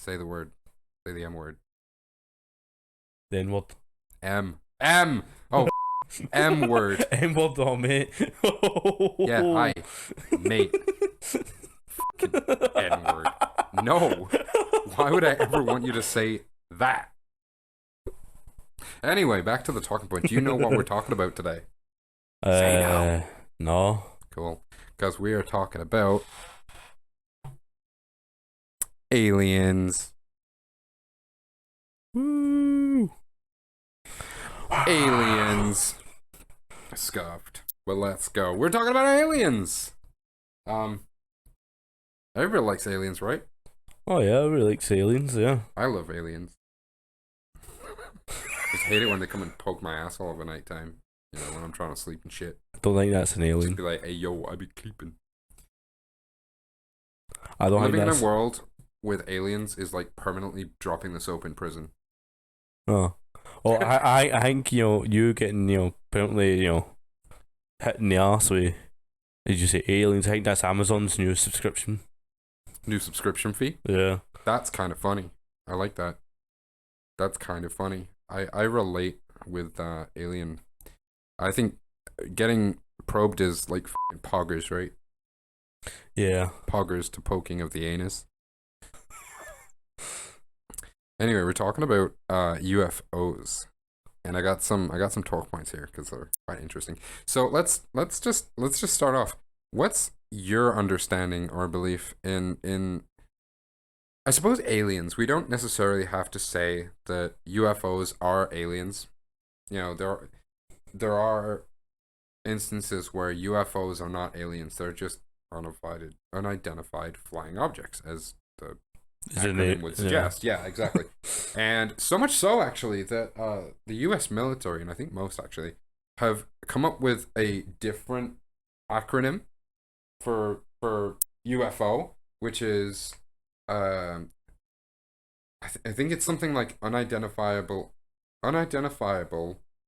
Say the word. Say the M word. Then what? M. M. Oh, M word. M word, oh mate. Yeah, I, mate. Fucking N word. No. Why would I ever want you to say that? Anyway, back to the talking point. Do you know what we're talking about today? Say no. No. Cool. Because we are talking about aliens. Woo. Aliens. Scuffed. But let's go. We're talking about aliens. Everybody likes aliens, right? Oh yeah, I really like aliens, yeah. I love aliens. Just hate it when they come and poke my asshole at night time. You know, when I'm trying to sleep and shit. I don't think that's an alien. Just be like, hey yo, I be creeping. I don't think Living in that's... a world with aliens is like permanently dropping the soap in prison. Oh. Well, I think, you getting, apparently, hitting the arse with, did you say aliens? I think that's Amazon's new subscription. New subscription fee? Yeah. That's kind of funny. I like that. That's kind of funny. I relate with alien. I think getting probed is like poggers, right? Yeah. Poggers to poking of the anus. Anyway, we're talking about UFOs, and I got some talk points here because they're quite interesting. So let's just start off. What's your understanding or belief in I suppose aliens? We don't necessarily have to say that UFOs are aliens. You know, there are instances where UFOs are not aliens. They're just unidentified flying objects, as the acronym would suggest. Yeah, exactly. And so much so, actually, that the U.S. military, and I think most actually, have come up with a different acronym for UFO, which is I think it's something like unidentifiable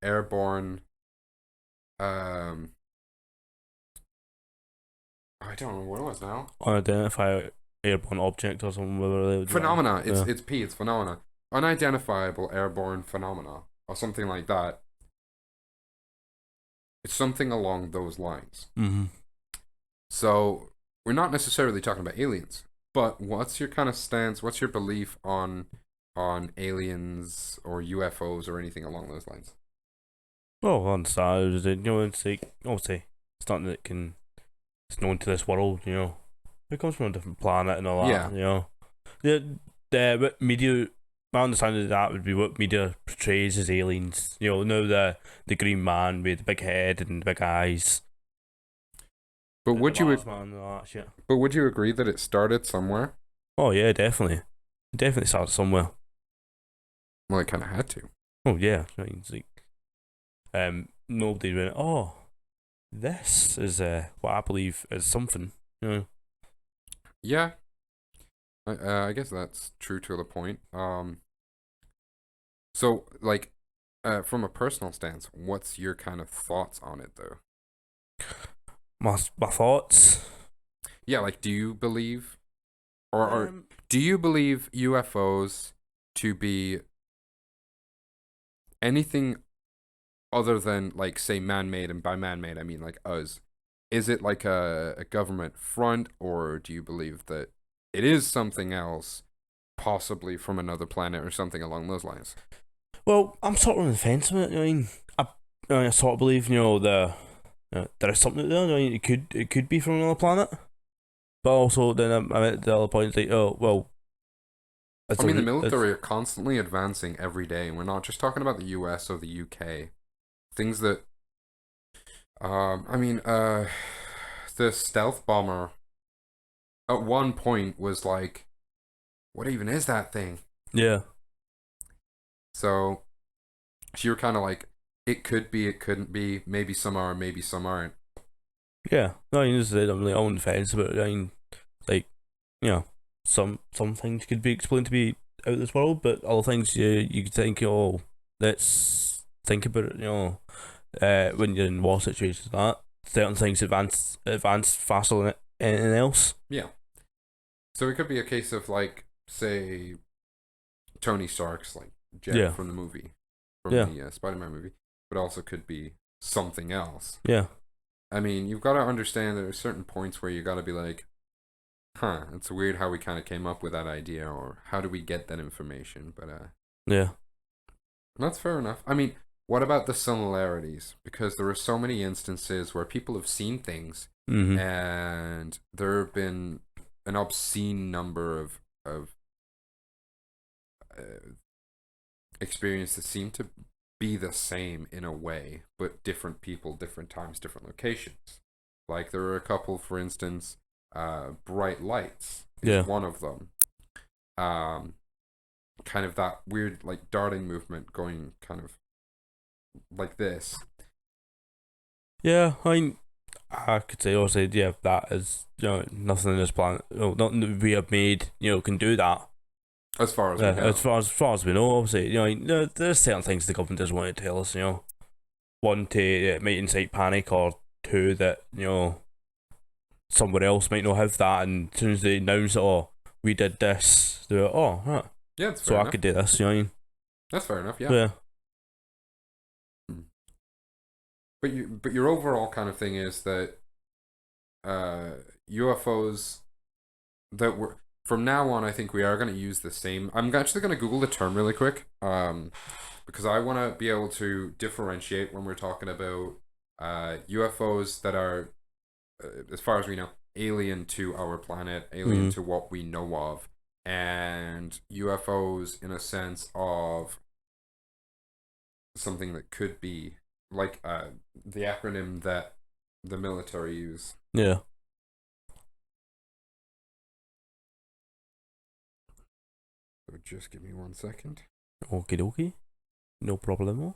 airborne. I don't know what it was now. Unidentified airborne object or something. Phenomena. It's P. It's phenomena. Unidentifiable airborne phenomena or something like that. It's something along those lines. Mm-hmm. So we're not necessarily talking about aliens, but what's your kind of stance? What's your belief on aliens or UFOs or anything along those lines? Well, on the side, it's like, obviously, it's something that it's known to this world, It comes from a different planet and all that, what media, my understanding of that would be what media portrays as aliens. Now the green man with the big head and the big eyes. But would you But would you agree that it started somewhere? Oh yeah, definitely. It definitely started somewhere. Well, it kind of had to. Oh yeah, I mean, it's like, nobody went, oh, this is what I believe is something. Yeah. I guess that's true to the point. So like, from a personal stance, what's your kind of thoughts on it though? My thoughts. Yeah, like, do you believe, or do you believe UFOs to be anything other than, like, say, man-made? And by man-made, I mean like us. Is it like a government front, or do you believe that it is something else, possibly from another planet or something along those lines? Well, I'm sort of on the fence on it. I mean, I sort of believe there is something there. I mean, it could be from another planet, but also then I'm at the other point, like, oh well. I mean, the military are constantly advancing every day. We're not just talking about the US or the UK. Things that, the stealth bomber at one point was like, what even is that thing? Yeah. So you're kind of like, it could be, it couldn't be. Maybe some are, maybe some aren't. Yeah. No, I'm like on the fence about it. I mean, like, some things could be explained to be out of this world, but other things you could think, oh, let's think about it. When you're in war situations, that certain things advance faster than anything else. Yeah. So it could be a case of like, say Tony Stark's like jet Yeah. from the movie, from Yeah. the Spider-Man movie, but also could be something else. Yeah. I mean, you've got to understand there are certain points where you got to be like, huh, it's weird how we kind of came up with that idea, or how do we get that information? But Yeah. that's fair enough. I mean, what about the similarities? Because there are so many instances where people have seen things, Mhm. and there have been an obscene number of uh, experiences that seem to be the same in a way, but different people, different times, different locations. Like there are a couple, for instance, bright lights is Yeah. one of them. Um, Kind of that weird like darting movement going kind of like this. Yeah. I could say also, yeah, that is, nothing in this planet, nothing that we have made, can do that. As far as we Yeah, know. as far as we know, obviously, there's certain things the government doesn't want to tell us. One, to it might incite panic, or two, that somewhere else might not have that, and as soon as they announce it, oh, we did this, they're like, oh, huh, Yeah, that's so fair I enough. could do this. You know what I mean? That's fair enough. Yeah. Yeah. Hmm. But your overall kind of thing is that UFOs that were from now on, I think we are going to use the same. I'm actually going to Google the term really quick, because I want to be able to differentiate when we're talking about UFOs that are, as far as we know, alien to our planet, alien Mm. to what we know of, and UFOs in a sense of something that could be like the acronym that the military use. Yeah. So just give me 1 second. Okie dokie. No problemo.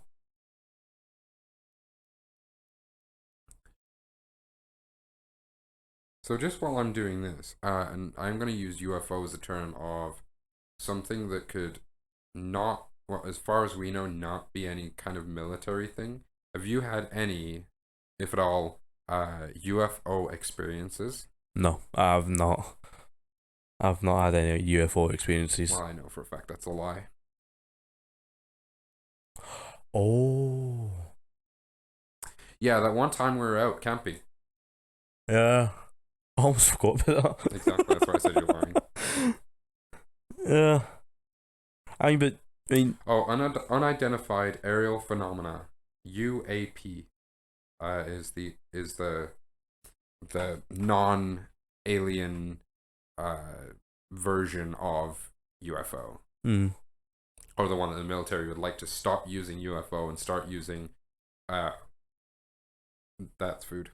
So just while I'm doing this, and I'm going to use UFO as a term of something that could not, well, as far as we know, not be any kind of military thing. Have you had any, if at all, UFO experiences? No, I've not. I've not had any UFO experiences. Well, I know for a fact that's a lie. Oh. Yeah, that one time we were out camping. Yeah. I almost forgot about Exactly, that's why I said you're lying. that. Yeah. But I mean, Oh, unidentified aerial phenomena, UAP, is the non-alien version of UFO, mm, or the one that the military would like to stop using UFO and start using. Uh, that's food.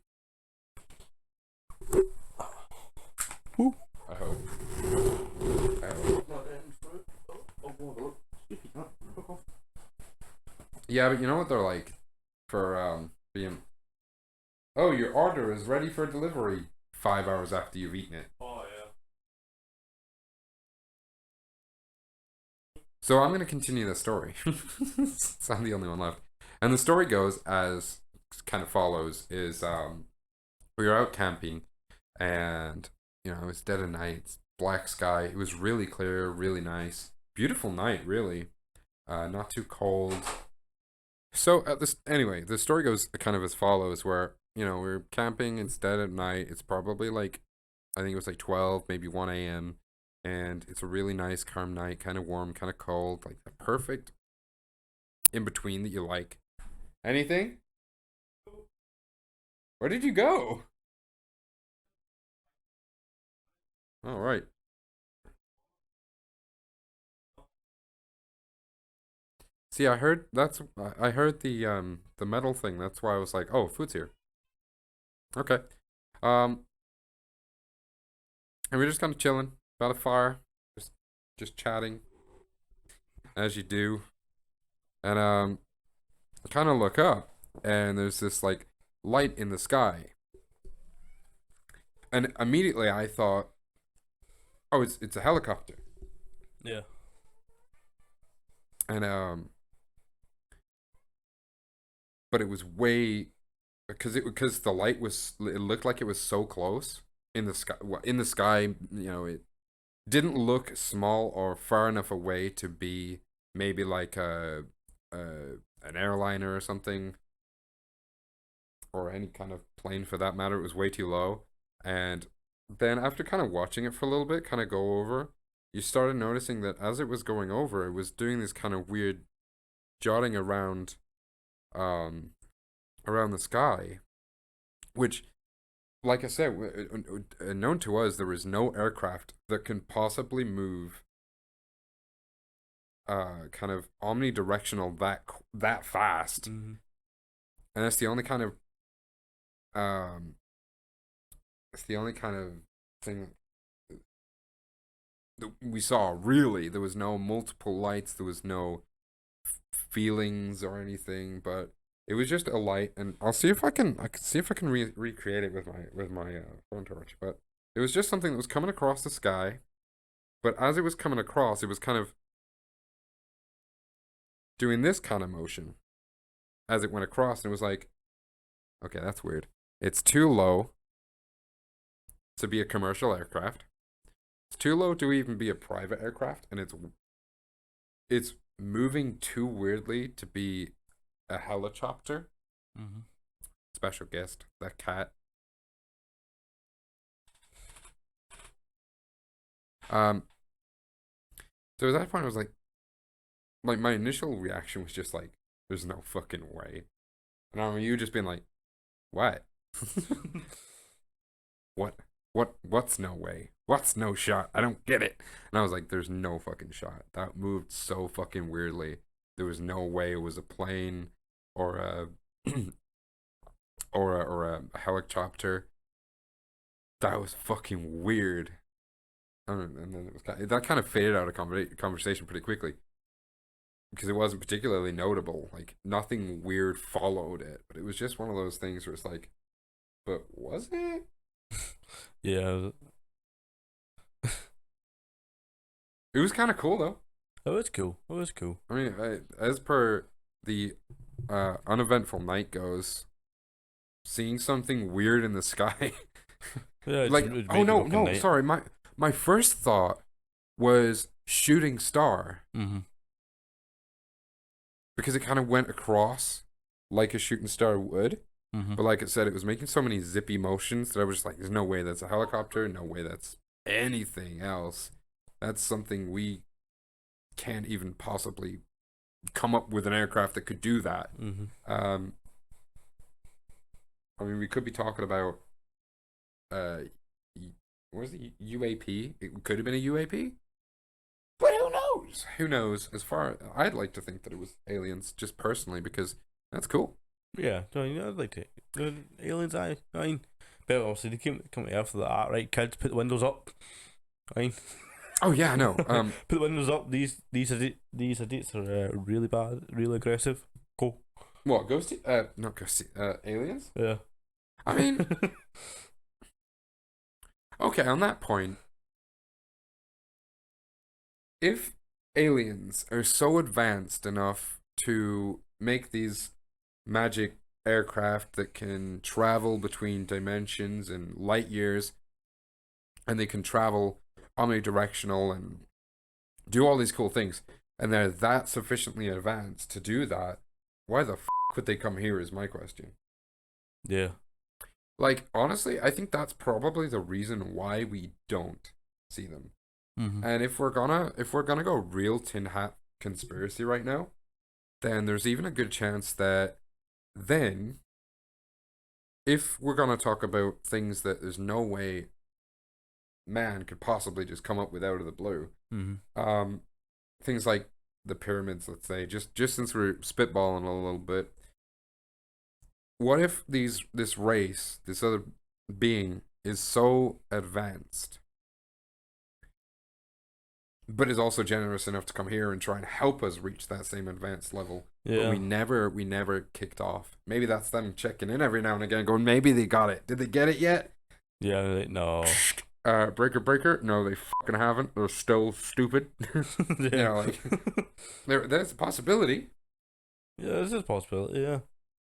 Woo. I hope. I hope. Yeah, but you know what they're like for being. Oh, your order is ready for delivery 5 hours after you've eaten it. Oh yeah. So I'm going to continue the story. So I'm the only one left. And the story goes as kind of follows: is we were out camping, and it was dead of night, it's black sky. It was really clear, really nice, beautiful night, really. Not too cold. So at this anyway, the story goes kind of as follows: where we're camping, it's dead at night. It's probably like I think it was like 12, maybe 1 a.m. And it's a really nice, calm night, kind of warm, kind of cold, like the perfect in between that you like. Anything? Where did you go? All right. See, I heard the metal thing. That's why I was like, oh, food's here. Okay. Um, and we're just kind of chilling by the fire, just just chatting as you do, and I kind of look up, and there's this like light in the sky, and immediately I thought, oh, it's a helicopter, Yeah. and but it was way because the light was it looked like it was so close in the sky. In the sky, it. didn't look small or far enough away to be maybe like a an airliner or something, or any kind of plane for that matter. It was way too low. And then after kind of watching it for a little bit, kind of go over, you started noticing that as it was going over, it was doing this kind of weird jotting um, around the sky, which, like I said, known to us, there is no aircraft that can possibly move kind of omnidirectional that fast, Mhm. and that's the only kind of um, it's the only kind of thing that we saw. Really, there was no multiple lights, there was no feelings or anything, but it was just a light. And I'll see if I can see if I can recreate it with my phone torch. But it was just something that was coming across the sky. But as it was coming across, it was kind of doing this kind of motion as it went across, and it was like, okay, that's weird. It's too low to be a commercial aircraft. It's too low to even be a private aircraft, and it's moving too weirdly to be a helicopter. Mhm. Special guest, that cat. Um, so at that point, I was like my initial reaction was just like, "There's no fucking way," and I remember you just being like, "What? what? What's no way? What's no shot? I don't get it." And I was like, "There's no fucking shot. That moved so fucking weirdly. There was no way it was a plane or a or a helicopter. That was fucking weird." And then it was that kind of faded out of conversation pretty quickly because it wasn't particularly notable. Like nothing weird followed it, but it was just one of those things where it's like, but was it? Yeah, It was kind of cool though. it was cool. It was cool. I mean, as per the uneventful night goes, seeing something weird in the sky, Yeah, like, it oh made the no, fucking no, night. sorry, my first thought was shooting star Mhm. because it kind of went across like a shooting star would. Mhm. But like I said, it was making so many zippy motions that I was just like, there's no way that's a helicopter. No way that's anything else. That's something we can't even possibly come up with an aircraft that could do that. Mhm. Um, I mean, we could be talking about, uh, what was it, UAP? It could have been a UAP. But who knows? Who knows? As far I'd like to think that it was aliens, just personally, because that's cool. Yeah, so, I'd like to. Aliens, I mean, but obviously they come to Earth for that, right? Kids, put the windows up. I mean, Oh yeah, I know. put the windows up. These idiots are really bad, really aggressive. Cool. What ghosty? Not ghosty. Aliens. Yeah. I mean, okay. On that point, if aliens are so advanced enough to make these magic aircraft that can travel between dimensions and light years, and they can travel omnidirectional and do all these cool things, and they're that sufficiently advanced to do that, why the would they come here? Is my question. Yeah. Like, honestly, I think that's probably the reason why we don't see them. Mhm. And if we're gonna go real tin hat conspiracy right now, then there's even a good chance that then if we're gonna talk about things that there's no way man could possibly just come up with out of the blue, Mhm. um, things like the pyramids, let's say, just since we're spitballing a little bit, what if this race, this other being, is so advanced, but is also generous enough to come here and try and help us reach that same advanced level? But Yeah. we never kicked off. Maybe that's them checking in every now and again, going, maybe they got it. Did they get it yet? Yeah. No. Breaker, breaker. No, they fucking haven't. They're still stupid. Yeah. Like there's a possibility. Yeah, this is a possibility. Yeah.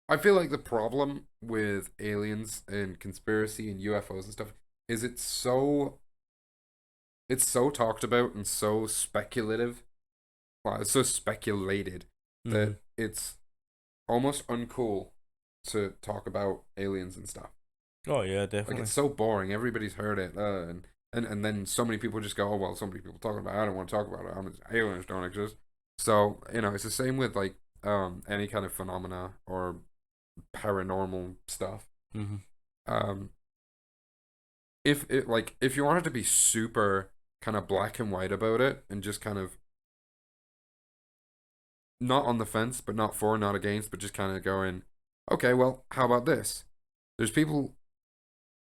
I feel like the problem with aliens and conspiracy and UFOs and stuff is it's so it's so talked about and so speculative. Well, it's so speculated Mm-hmm. that it's almost uncool to talk about aliens and stuff. Oh yeah, Like it's definitely. so boring. Everybody's heard it, and then so many people just go, "Oh well, so many people talking about it. I don't want to talk about it. Aliens don't exist." So it's the same with like any kind of phenomena or paranormal stuff. Mm-hmm. Um, if you wanted to be super kind of black and white about it and just kind of not on the fence, but not for, not against, but just kind of going, okay, well, how about this? There's people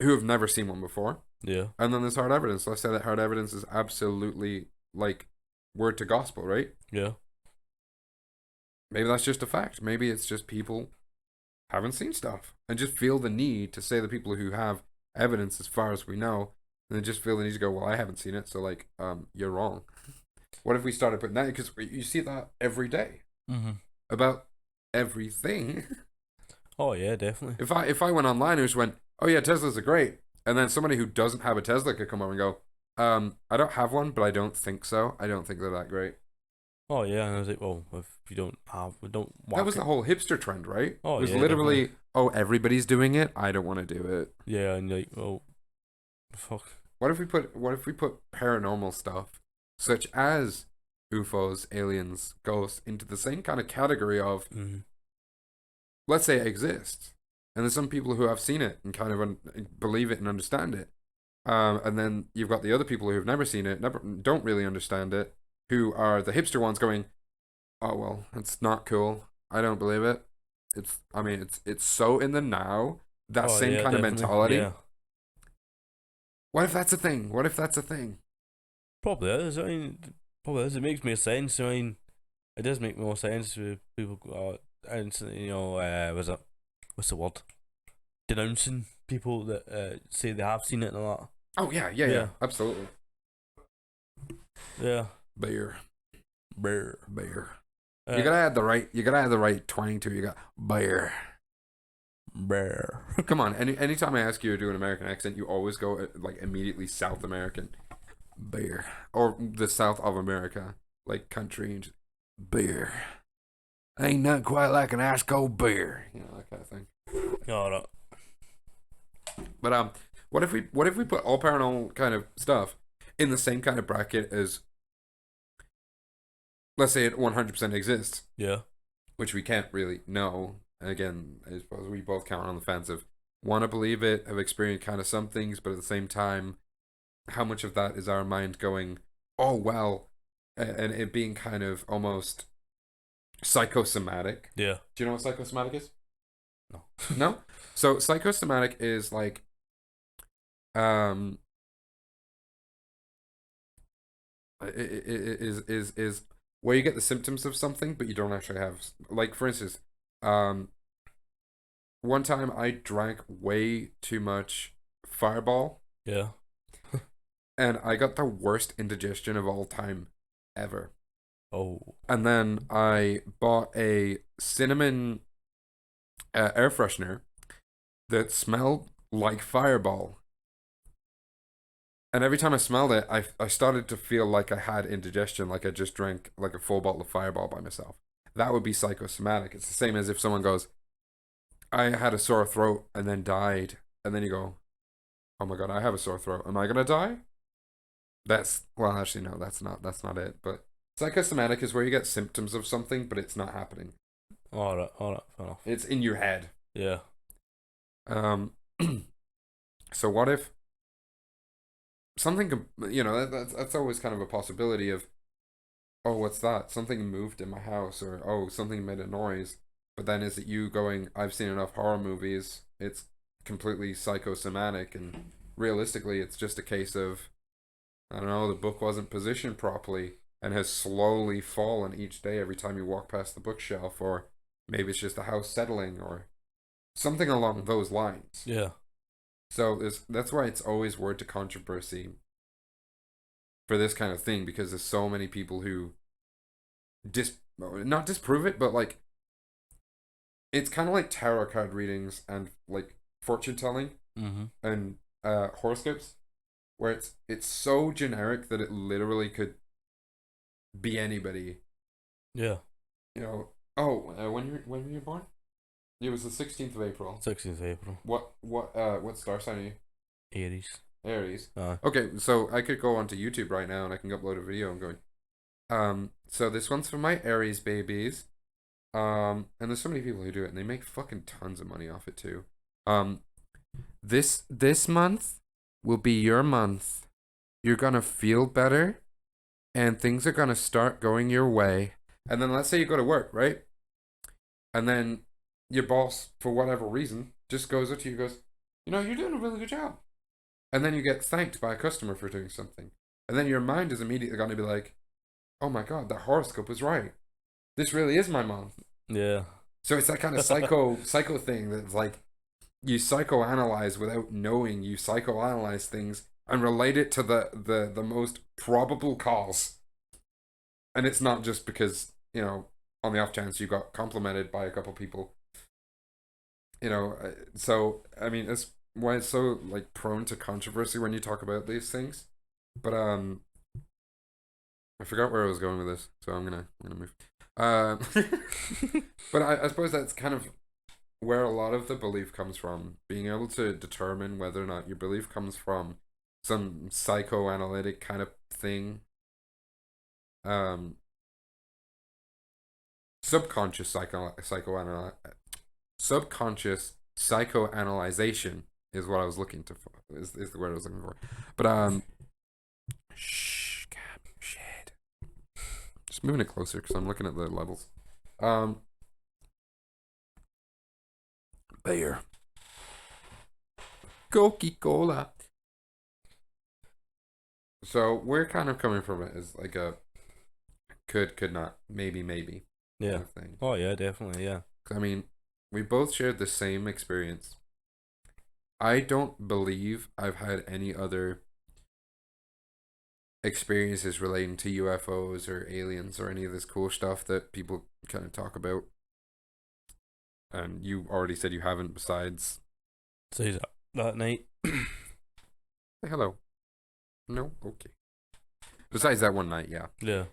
who have never seen one before. Yeah. And then there's hard evidence. Let's say that hard evidence is absolutely like word to gospel, right? Yeah. Maybe that's just a fact. Maybe it's just people haven't seen stuff and just feel the need to say the people who have evidence as far as we know, and they just feel the need to go, well, I haven't seen it, so like, you're wrong. What if we started putting that? Because you see that every day Mm-hmm. about everything. Oh yeah, definitely. If I went online and just went, oh yeah, Teslas are great, and then somebody who doesn't have a Tesla could come over and go, I don't have one, but I don't think so. I don't think they're that great. Oh yeah, and I was like, well, if you don't have, we don't That was whack the it. whole hipster trend, right? It Oh was yeah, definitely. literally, oh, everybody's doing it. I don't want to do it. Yeah, and you're like, well, fuck. What if we put paranormal stuff, such as UFOs, aliens, ghosts, into the same kind of category of, Mm-hmm. let's say it exists, and there's some people who have seen it and kind of believe it and understand it, and then you've got the other people who have never seen it, never don't really understand it, who are the hipster ones going, oh well, it's not cool. I don't believe it. I mean, it's so in the now. That Oh same yeah, kind of definitely. mentality. Yeah, What if that's a thing? What if that's a thing? probably is. I mean, probably is. It makes me sense. I mean, it does make more sense with people. And was it? What's the word? Denouncing people that say they have seen it and all Oh yeah, yeah, that. yeah, Yeah, absolutely. yeah. Bear, Brr. bear. You Uh, gotta add the right. You gotta add the right twang to it. You got bear. brr. Come on. Anytime I ask you to do an American accent, you always go like immediately South American. Bear or the South of America, like country and just, bear. Ain't nothing quite like an ice cold beer. That kind of thing. All right. But what if we put all paranormal kind of stuff in the same kind of bracket as, let's say, it 100% exists, Yeah. which we can't really know. Again, I suppose we both count on the fence of want to believe it, have experienced kind of some things, but at the same time, how much of that is our mind going, oh well, and it being kind of almost psychosomatic. Yeah. Do you know what psychosomatic is? No. No. So psychosomatic is like um is where you get the symptoms of something but you don't actually have, like, for instance, um one time I drank way too much Fireball Yeah. and I got the worst indigestion of all time ever. Oh. And then I bought a cinnamon air freshener that smelled like Fireball. And every time I smelled it, I started to feel like I had indigestion, like I just drank like a full bottle of Fireball by myself. That would be psychosomatic. It's the same as if someone goes, I had a sore throat and then died. And then you go, oh my God, I have a sore throat. Am I going to die? Well, actually, no, that's not it. But psychosomatic is where you get symptoms of something, but it's not happening. All right. All right. Fair enough. It's in your head. Yeah. Um, so what if something, that's always kind of a possibility of, oh, what's that? Something moved in my house, or oh, something made a noise. But then is it you going, I've seen enough horror movies, it's completely psychosomatic, and realistically, it's just a case of, I don't know, the book wasn't positioned properly and has slowly fallen each day every time you walk past the bookshelf, or maybe it's just the house settling, or something along those lines. Yeah. So that's why it's always word to controversy for this kind of thing, because there's so many people who not disprove it, but like it's kind of like tarot card readings and like fortune telling Mm-hmm. and horoscopes. where it's so generic that it literally could be anybody. Yeah. You know. Oh, when were you born? It was the 16th of April. 16th of April. What star sign are you? Aries. Aries. Aye. Okay, so I could go onto YouTube right now and I can upload a video and going. So this one's for my Aries babies. And there's so many people who do it and they make fucking tons of money off it too. Um, this month will be your month. You're gonna feel better and things are gonna start going your way. And then let's say you go to work, right? And then your boss, for whatever reason, just goes up to you and goes, you're doing a really good job. And then you get thanked by a customer for doing something. And then your mind is immediately going to be like, oh my God, that horoscope was right. This really is my month. Yeah. So it's that kind of psycho thing that's like you psychoanalyze without knowing you psychoanalyze things and relate it to the most probable cause. And it's not just because, on the off chance you got complimented by a couple people. So I mean it's why it's so like prone to controversy when you talk about these things. But I forgot where I was going with this, so I'm gonna move. But I suppose that's kind of where a lot of the belief comes from. Being able to determine whether or not your belief comes from some psychoanalytic kind of thing. Um, subconscious subconscious psychoanalyzation is what I was looking to is the word I was looking for. But shit. Just moving it closer because I'm looking at the levels. There. Coca-Cola. So we're kind of coming from it as like a could not, maybe Yeah. kind of thing. Oh yeah, definitely. Yeah. I mean, we both shared the same experience. I don't believe I've had any other experiences relating to UFOs or aliens or any of this cool stuff that people kind of talk about. And you already said you haven't, besides. So that night. Say hello. No? Okay. Besides that one night, yeah. Yeah.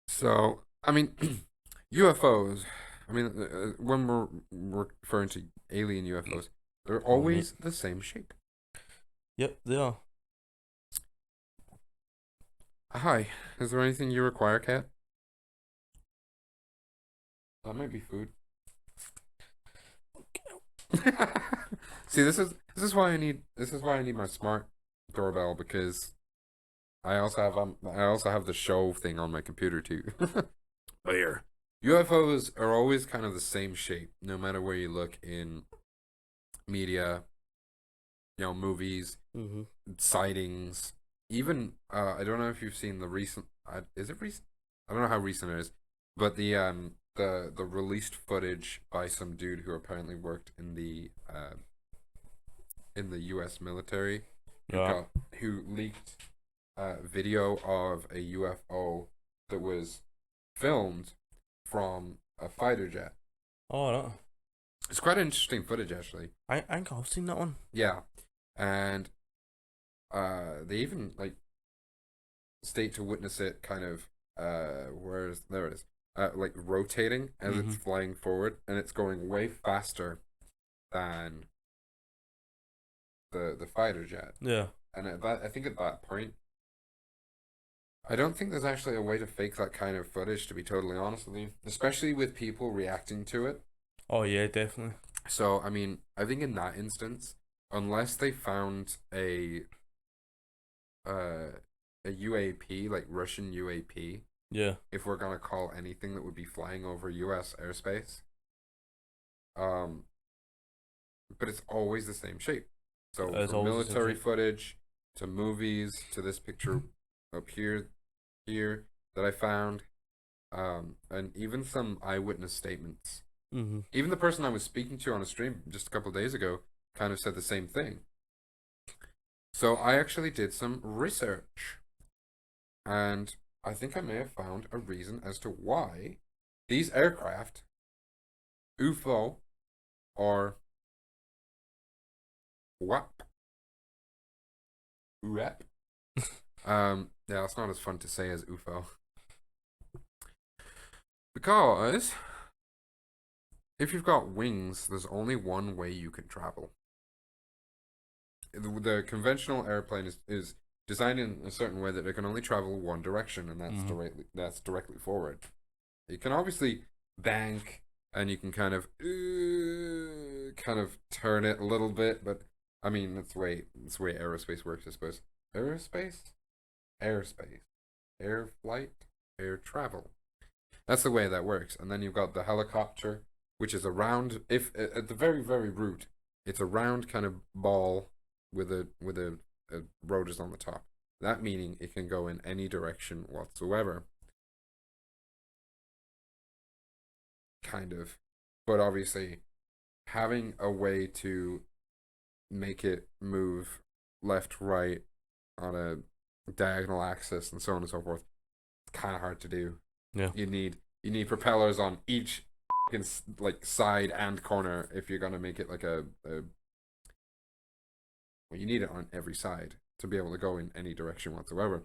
So, I mean, UFOs, I mean, when we're referring to alien UFOs, they're always the same shape. Yep, they are. Hi, is there anything you require, Cat? That might be food. See, this is why I need my smart doorbell, because I also have the show thing on my computer too. There. UFOs are always kind of the same shape, no matter where you look in media, movies, sightings. Even I don't know if you've seen the recent. Is it recent? I don't know how recent it is, but the released footage by some dude who apparently worked in the U.S. military, Yeah. who leaked video of a UFO that was filmed from a fighter jet. Oh, no. It's quite interesting footage, actually. I think I've seen that one. Yeah, and they even like state to witness it kind of there it is, like rotating as it's flying forward, and it's going way faster than the fighter jet. Yeah. And I think at that point, I don't think there's actually a way to fake that kind of footage, to be totally honest with you, especially with people reacting to it. Oh yeah, definitely. So I mean, I think in that instance, unless they found a UAP, like Russian UAP, Yeah. if we're gonna call anything that would be flying over U.S. airspace, but it's always the same shape. So It's from always the same military shape. footage to movies to this picture up here that I found, and even some eyewitness statements. Even the person I was speaking to on a stream just a couple of days ago kind of said the same thing. So I actually did some research, and I think I may have found a reason as to why these aircraft, UFO or WAP, UEP. Yeah, it's not as fun to say as UFO. Because if you've got wings, there's only one way you can travel. The conventional airplane is designed in a certain way that it can only travel one direction, and that's directly forward. You can obviously bank, and you can kind of turn it a little bit, but I mean that's the way aerospace works, I suppose. Aerospace, airspace, air flight, air travel. That's the way that works. And then you've got the helicopter, which is a round. If at the very very root, it's a round kind of ball with a rotors on the top. That meaning it can go in any direction whatsoever. Kind of, but obviously having a way to make it move left, right on a diagonal axis and so on and so forth, it's kind of hard to do. Yeah. You need propellers on each like side and corner if you're gonna make it like a well, you need it on every side to be able to go in any direction whatsoever.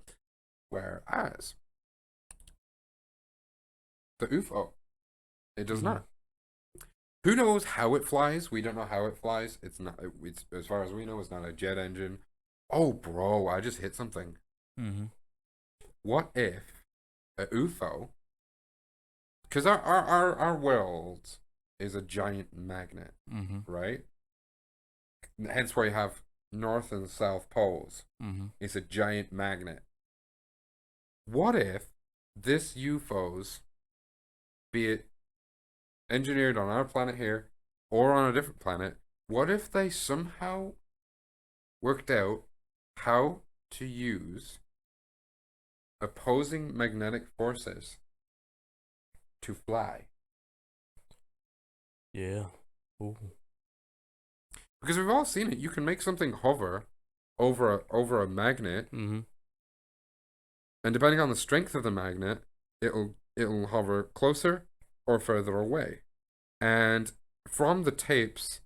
Whereas the UFO, it does not. Who knows how it flies? We don't know how it flies. It's not. It's as far as we know, it's not a jet engine. Oh, bro, I just hit something. Mm-hmm. What if a UFO? Because our world is a giant magnet, right? Hence why you have north and south poles. It's a giant magnet. What if this UFOs, be it engineered on our planet here or on a different planet, what if they somehow worked out how to use opposing magnetic forces to fly? Yeah. Ooh. Because we've all seen it. You can make something hover over a magnet, and depending on the strength of the magnet, it'll hover closer or further away. And from the tapes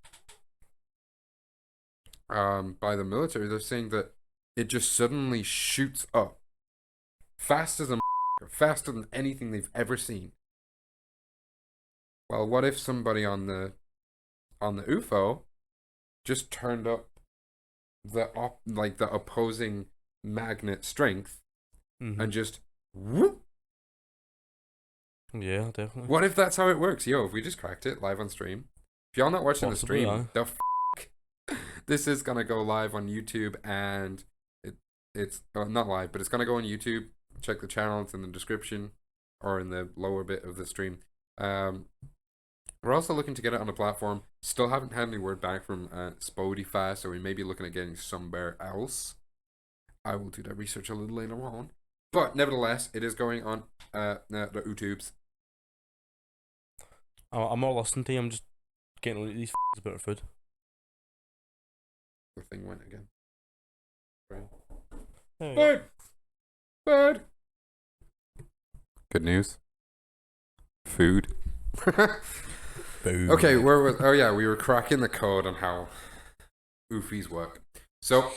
by the military, they're saying that it just suddenly shoots up faster than faster than anything they've ever seen. Well, what if somebody on the UFO just turned up the opposing magnet strength and just whoop? Yeah, definitely. What if that's how it works? Yo, if we just cracked it live on stream. If y'all not watching Possibly, the stream, the this is gonna go live on YouTube, and it's not live, but it's gonna go on YouTube. Check the channel; it's in the description or in the lower bit of the stream. We're also looking to get it on a platform. Still haven't had any word back from Spotify, so we may be looking at getting somewhere else. I will do that research a little later on. But nevertheless, it is going on the YouTubes. I'm not listening to you. I'm just getting a look at these bit of food. The thing went again. Right. Bird! Bird! Good news. Food. Boom. Okay, where was? Oh yeah, we were cracking the code on how oofies work. So,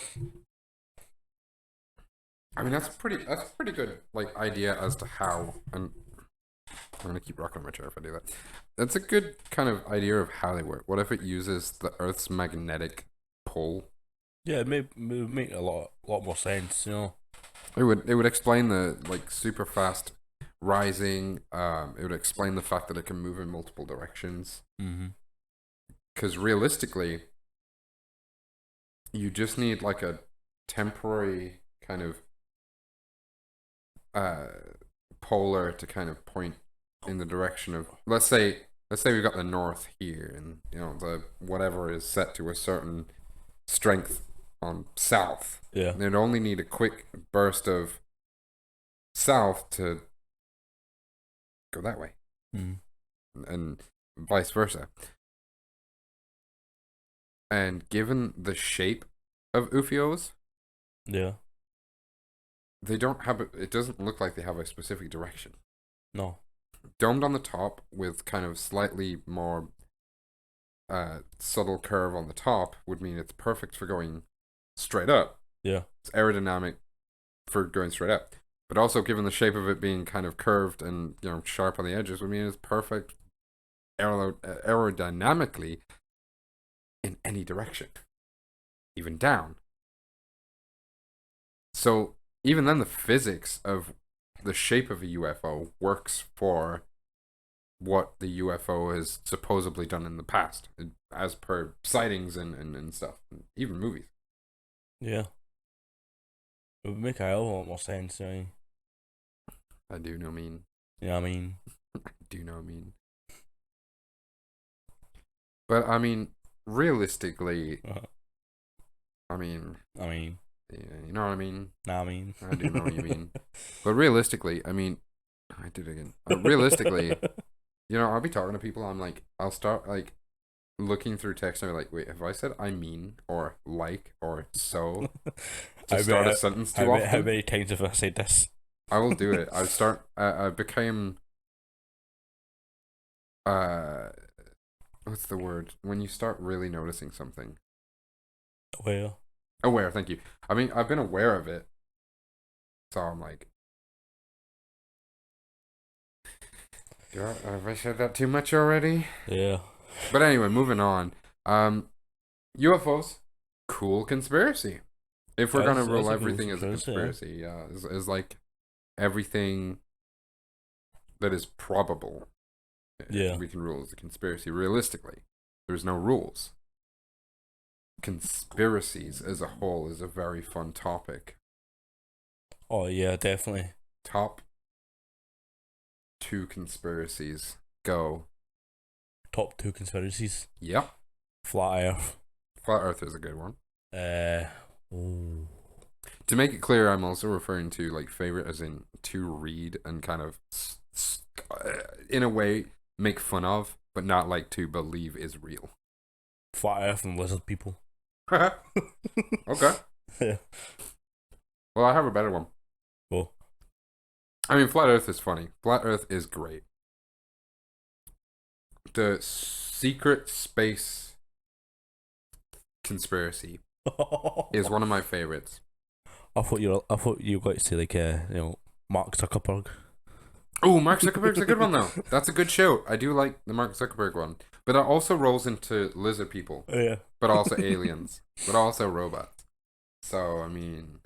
I mean that's pretty good like idea as to how. And I'm gonna keep rocking on my chair if I do that. That's a good kind of idea of how they work. What if it uses the Earth's magnetic pull? Yeah, it would make a lot more sense, you know. It would explain the like super fast rising. It would explain the fact that it can move in multiple directions. Because realistically, you just need like a temporary kind of polar to kind of point in the direction of let's say we've got the north here, and you know the whatever is set to a certain strength on south. Yeah. They'd only need a quick burst of south to go that way, and vice versa. And given the shape of UFOs, Yeah. they don't have it doesn't look like they have a specific direction. No. Domed on the top with kind of slightly more subtle curve on the top would mean it's perfect for going straight up. Yeah. It's aerodynamic for going straight up, but also given the shape of it being kind of curved and sharp on the edges, I mean it's perfect aerodynamically in any direction, even down. So even then, the physics of the shape of a UFO works for what the UFO has supposedly done in the past, as per sightings and stuff, even movies. Yeah. It would make a hell of a lot more sense, I do know mean. Yeah, I mean. Do know mean. But I mean, realistically, I mean, yeah, you know what I mean? Nah, I mean. I do know what you mean. But realistically, I mean, I did it again. Realistically, I'll be talking to people. I'm like, I'll start like looking through text and I'm like, wait, have I said I mean or like or so to start a sentence too often? How many times have I said this? I will do it. I start. I became. What's the word when you start really noticing something? Well. Aware. Thank you. I mean, I've been aware of it, so I'm like, have I said that too much already? Yeah. But anyway, moving on. UFOs, cool conspiracy. If we're gonna rule everything as a conspiracy, yeah, is like everything that is probable. Yeah. We can rule as a conspiracy. Realistically, there's no rules. Conspiracies as a whole is a very fun topic. Oh yeah, definitely. Top 2 conspiracies. Go. Top 2 conspiracies. Yep. Flat Earth. Flat Earth is a good one. Ooh. To make it clear, I'm also referring to like favorite as in to read and kind of in a way make fun of, but not like to believe is real. Flat Earth and lizard people. Okay. Yeah. Well, I have a better one. Cool. I mean, Flat Earth is funny. Flat Earth is great. The secret space conspiracy is one of my favorites. I thought you were going to say like Mark Zuckerberg. Oh, Mark Zuckerberg's a good one though. That's a good show. I do like the Mark Zuckerberg one, but it also rolls into lizard people, Yeah. but also aliens, but also robots. So I mean,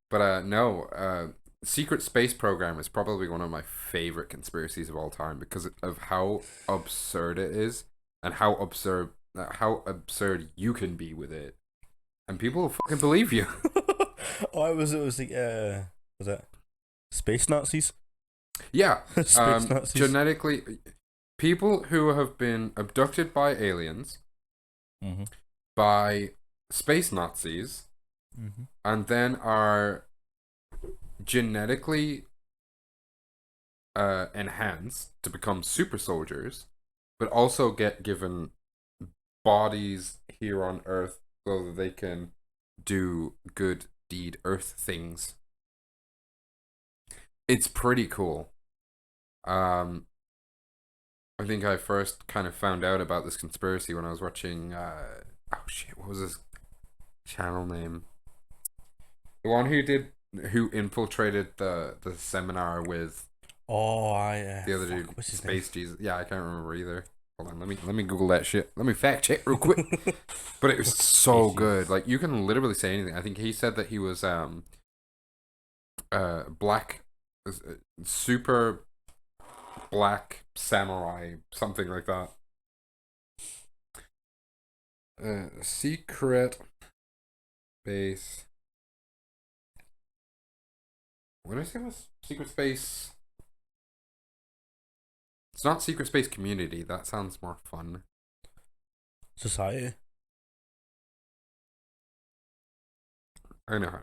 but no, secret space program is probably one of my favorite conspiracies of all time because of how absurd it is and how absurd you can be with it, and people will fucking believe you. Oh, it was like was it space Nazis? Yeah, Space Nazis. genetically, people who have been abducted by aliens, by space Nazis, and then are genetically enhanced to become super soldiers, but also get given bodies here on Earth so that they can do good deed Earth things. It's pretty cool. I think I first kind of found out about this conspiracy when I was watching oh shit, what was his channel name? The one who infiltrated the seminar with the other dude, Space Jesus. Yeah, I can't remember either. Hold on, let me Google that shit. Let me fact check real quick. But it was so good. Like you can literally say anything. I think he said that he was black, super black samurai, something like that. Secret base. What did I say was secret space? It's not secret space community. That sounds more fun. Society. I know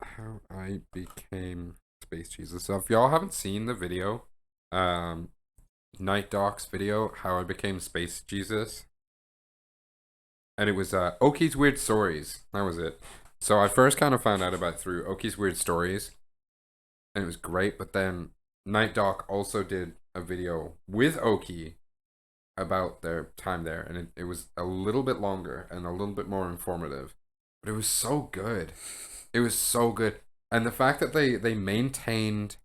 how I became Space Jesus. So if y'all haven't seen the video, Night Doc's video, how I became Space Jesus, and it was Oki's Weird Stories. That was it. So I first kind of found out about it through Oki's Weird Stories, and it was great. But then Night Doc also did a video with Oki about their time there, and it was a little bit longer and a little bit more informative. but it was so good. It was so good, and the fact that they maintained,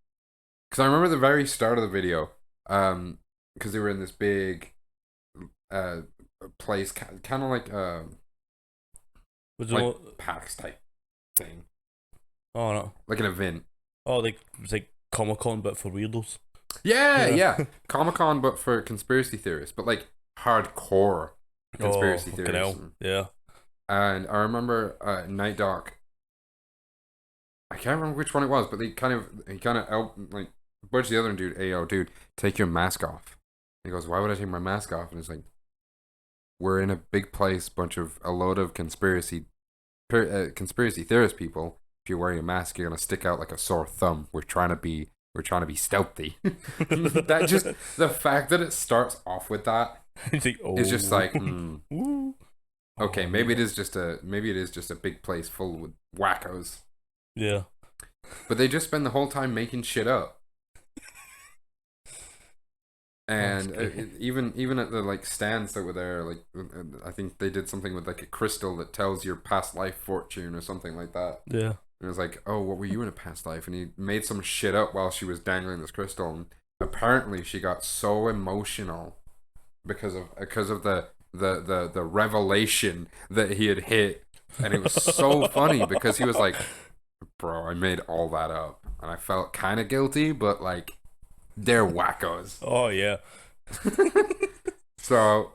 because I remember the very start of the video, because they were in this big, uh, place, kind of Was it like all, PAX type thing, oh no. like an event. Oh, like it's like Comic Con but for weirdos. Yeah, Yeah. yeah, Comic Con, but for conspiracy theorists, but like hardcore Oh, conspiracy fucking theories. hell. Yeah. And I remember Night Doc. I can't remember which one it was, but he kind of out like budged the other dude. Hey, yo, dude, take your mask off. He goes, why would I take my mask off? And it's like, we're in a big place, a load of conspiracy theorist people. If you're wearing a mask, you're gonna stick out like a sore thumb. We're trying to be stealthy. That just the fact that it starts off with that It's like, is just like, Ooh. okay, Oh, mate. maybe it is just a big place full with wackos. Yeah. But they just spend the whole time making shit up. That's And great. even at the like stands that were there, like I think they did something with like a crystal that tells your past life fortune or something like that. Yeah. And it was like, oh, what were you in a past life? And he made some shit up while she was dangling this crystal. And apparently, she got so emotional because of the revelation that he had hit, and it was so funny because he was like, bro, I made all that up, and I felt kind of guilty, but like, they're wackos. Oh yeah. So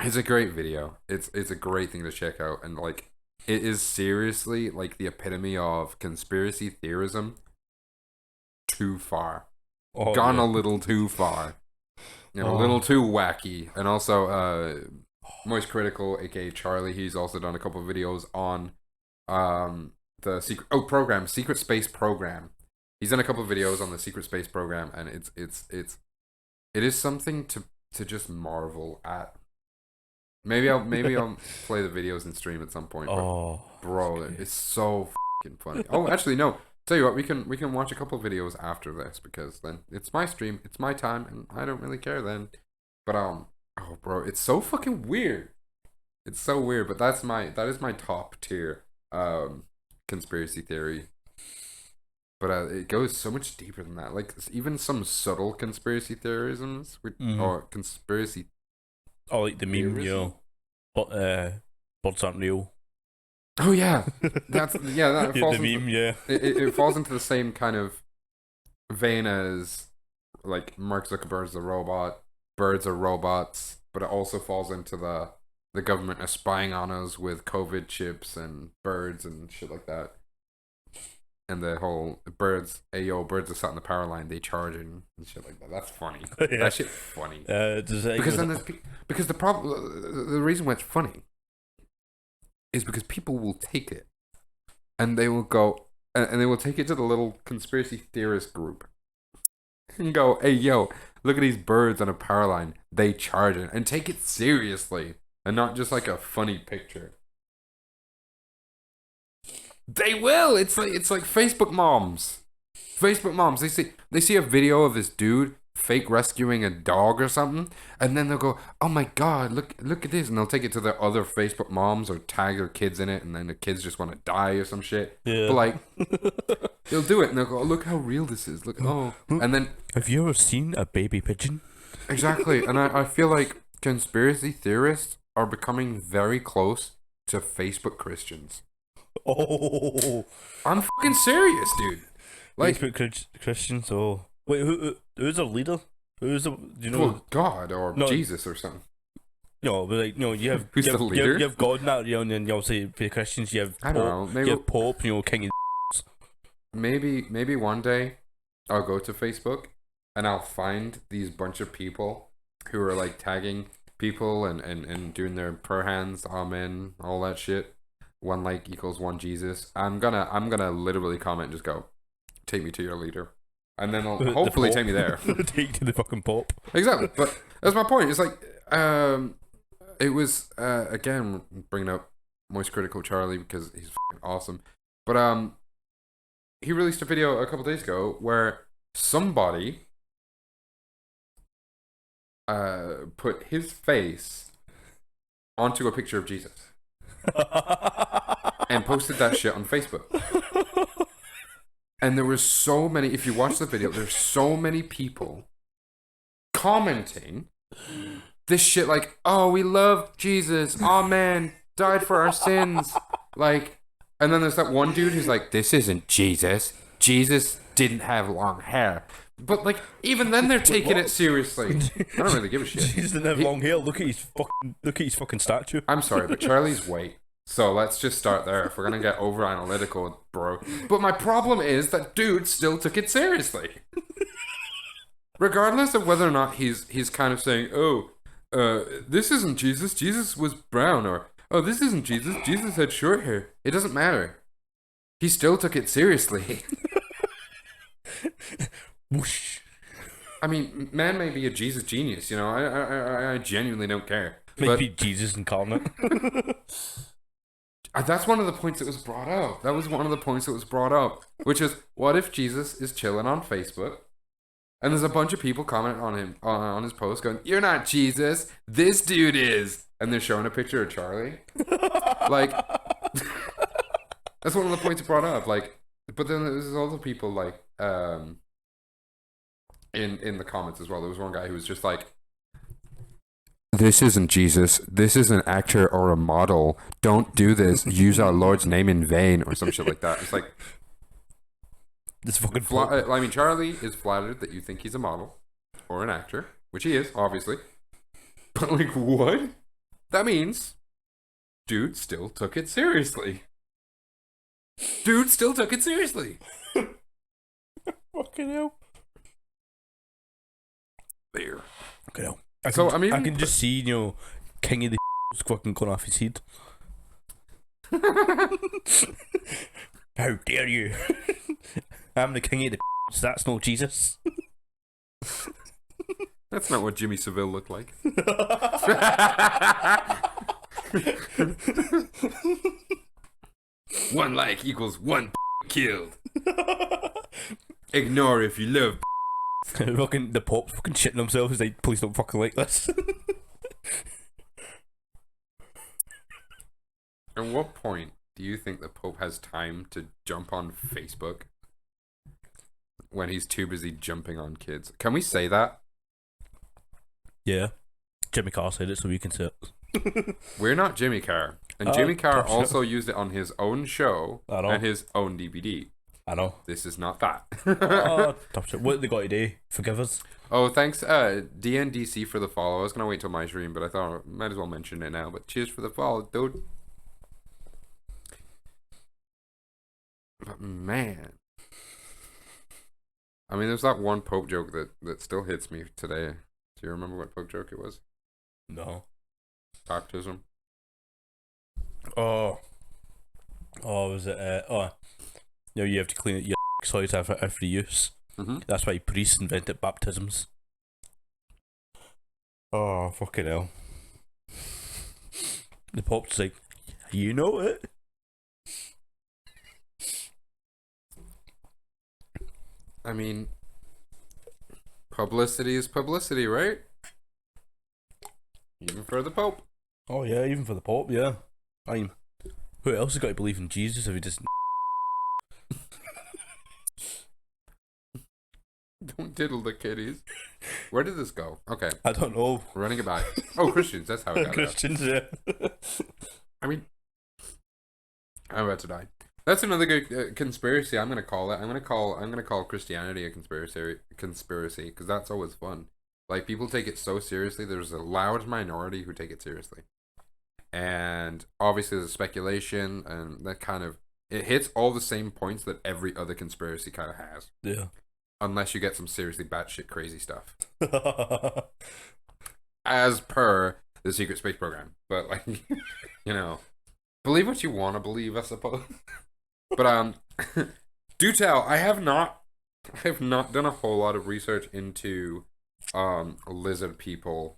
it's a great video. It's a great thing to check out, and like, it is seriously like the epitome of conspiracy theorism. Too far, Oh gone yeah. a little too far, and a little Oh. too wacky, and also Moist Critical, aka Charlie, he's also done a couple of videos on the secret space program. He's done a couple of videos on the secret space program, and it is something to just marvel at. Maybe I'll play the videos and stream at some point, but Oh. bro, it's so fucking funny. Oh, actually no. Tell you what, we can watch a couple of videos after this because then it's my stream, it's my time, and I don't really care then. But oh bro, it's so fucking weird. It's so weird, but that is my top tier conspiracy theory. But it goes so much deeper than that. Like even some subtle conspiracy theorisms, or conspiracy Oh, like the meme, theorism. but birds aren't real. Oh yeah, that Yeah, falls the into meme, yeah. it falls into the same kind of vein as like Mark Zuckerberg's a robot, birds are robots, but it also falls into the government are spying on us with COVID chips and birds and shit like that. And the whole birds, ayo, birds are sat on the power line, they charging and shit like that. That's funny. Yeah. That shit's funny. Because Then because the reason why it's funny is because people will take it and they will go and they will take it to the little conspiracy theorist group and go, hey yo, look at these birds on a power line, they charging, and take it seriously and not just like a funny picture. They will. It's like Facebook moms. Facebook moms. They see a video of this dude fake rescuing a dog or something, and then they'll go, "Oh my god, look at this!" And they'll take it to their other Facebook moms or tag their kids in it, and then the kids just want to die or some shit. yeah. But like, they'll do it, and they'll go, oh, "Look how real this is! Look, oh!" And then Have you ever seen a baby pigeon? exactly, and I feel like conspiracy theorists are becoming very close to Facebook Christians. Oh. I'm fucking serious, dude. Like, Facebook Christians. Oh. Wait, who's the leader? Who's the, do you know? well, God or No. Jesus or something. No, but like, you have Who's you the have, leader? You have God now, and then you obviously for the Christians you have I don't know. you have Pope, King of Maybe one day I'll go to Facebook and I'll find these bunch of people who are like tagging people and doing their prayer hands, amen, all that shit. One like equals one Jesus. I'm gonna literally comment and just go, take me to your leader, and then they'll hopefully take me there. Take to the fucking Pope. Exactly, but that's my point. It's like it was again bringing up Moist Critical Charlie because he's awesome, but he released a video a couple days ago where somebody put his face onto a picture of Jesus. and posted that shit on Facebook. And there were so many, if you watch the video, there's so many people commenting this shit like, oh, we love Jesus. Oh, man, died for our sins. Like, and then there's that one dude who's like, this isn't Jesus. Jesus didn't have long hair. But, like, even then they're taking it seriously. I don't really give a shit. Jesus didn't have long hair. Look at his fucking statue. I'm sorry, but Charlie's white. So let's just start there if we're going to get over analytical, bro. But my problem is that dude still took it seriously. Regardless of whether or not he's kind of saying, oh, this isn't Jesus. Jesus was brown. Or, oh, this isn't Jesus. Jesus had short hair. It doesn't matter. He still took it seriously. Whoosh. I mean, man may be a Jesus genius, you know. I genuinely don't care. Maybe Jesus incarnate. That's one of the points that was brought up. That was one of the points that was brought up, which is, what if Jesus is chilling on Facebook, and there's a bunch of people commenting on him on his post, going, "You're not Jesus. This dude is," and they're showing a picture of Charlie. Like, that's one of the points brought up. Like, but then there's also people like in the comments as well. There was one guy who was just like, this isn't Jesus. This is an actor or a model. Don't do this. Use our Lord's name in vain, or some shit like that. It's like, this fucking I mean, Charlie is flattered that you think he's a model or an actor, which he is, obviously. But, like, what? That means dude still took it seriously. Dude still took it seriously. Fucking hell. There. Fucking hell. I can just see, you know, King of the fucking going off his head. How dare you? I'm the king of the that's no Jesus. That's not what Jimmy Savile looked like. One like equals one killed. Ignore if you love. Fucking the Pope's fucking shitting himself. He's like, please don't fucking like this. At what point do you think the Pope has time to jump on Facebook when he's too busy jumping on kids? Can we say that? Yeah. Jimmy Carr said it, so we can say it. We're not Jimmy Carr. And Jimmy Carr also used it on his own show and his own DVD. I know. This is not that. What they got today? Forgive us. Oh, thanks DNDC for the follow. I was going to wait till my stream, but I thought I might as well mention it now. But cheers for the follow, dude. But man. I mean, there's that one Pope joke that still hits me today. Do you remember what Pope joke it was? No. Baptism. Oh, was it? You know, you have to clean it your soils after use. Mm-hmm. That's why priests invented baptisms. Oh, fucking hell. The Pope's like, you know it? I mean, publicity is publicity, right? Even for the Pope. Oh yeah, even for the Pope, yeah. I mean, who else has got to believe in Jesus if he doesn't? Don't diddle the kitties. Where did this go? Okay. I don't know. We're running it back. Oh, Christians. That's how it got Christians, yeah. I mean, I'm about to die. That's another good conspiracy. I'm gonna call it. I'm gonna call Christianity a conspiracy because that's always fun. Like, people take it so seriously. There's a loud minority who take it seriously, and obviously there's speculation, and that kind of it hits all the same points that every other conspiracy kind of has. Yeah. Unless you get some seriously batshit crazy stuff, as per the secret space program. But, like, you know, believe what you want to believe, I suppose. But do tell, I have not done a whole lot of research into lizard people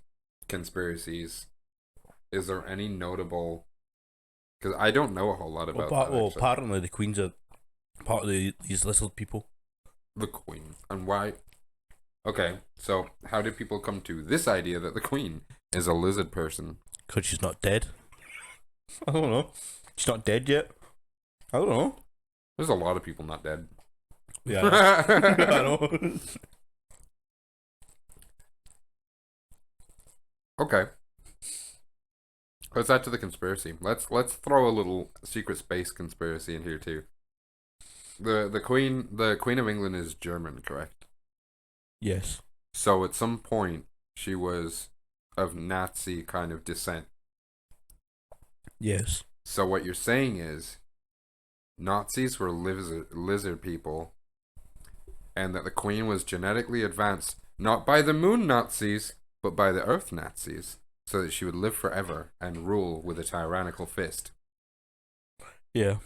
conspiracies. Is there any notable? Because I don't know a whole lot about that. Well, apparently the Queens are part of these lizard people. The Queen, and why? Okay, so how did people come to this idea that the Queen is a lizard person? Because she's not dead. I don't know. She's not dead yet. I don't know. There's a lot of people not dead. Yeah, I know. Okay. Let's add to the conspiracy. Let's throw a little secret space conspiracy in here too. The Queen of England is German, correct? Yes. So at some point she was of Nazi kind of descent. Yes. So what you're saying is Nazis were lizard people, and that the Queen was genetically advanced not by the moon Nazis, but by the Earth Nazis, so that she would live forever and rule with a tyrannical fist. Yeah.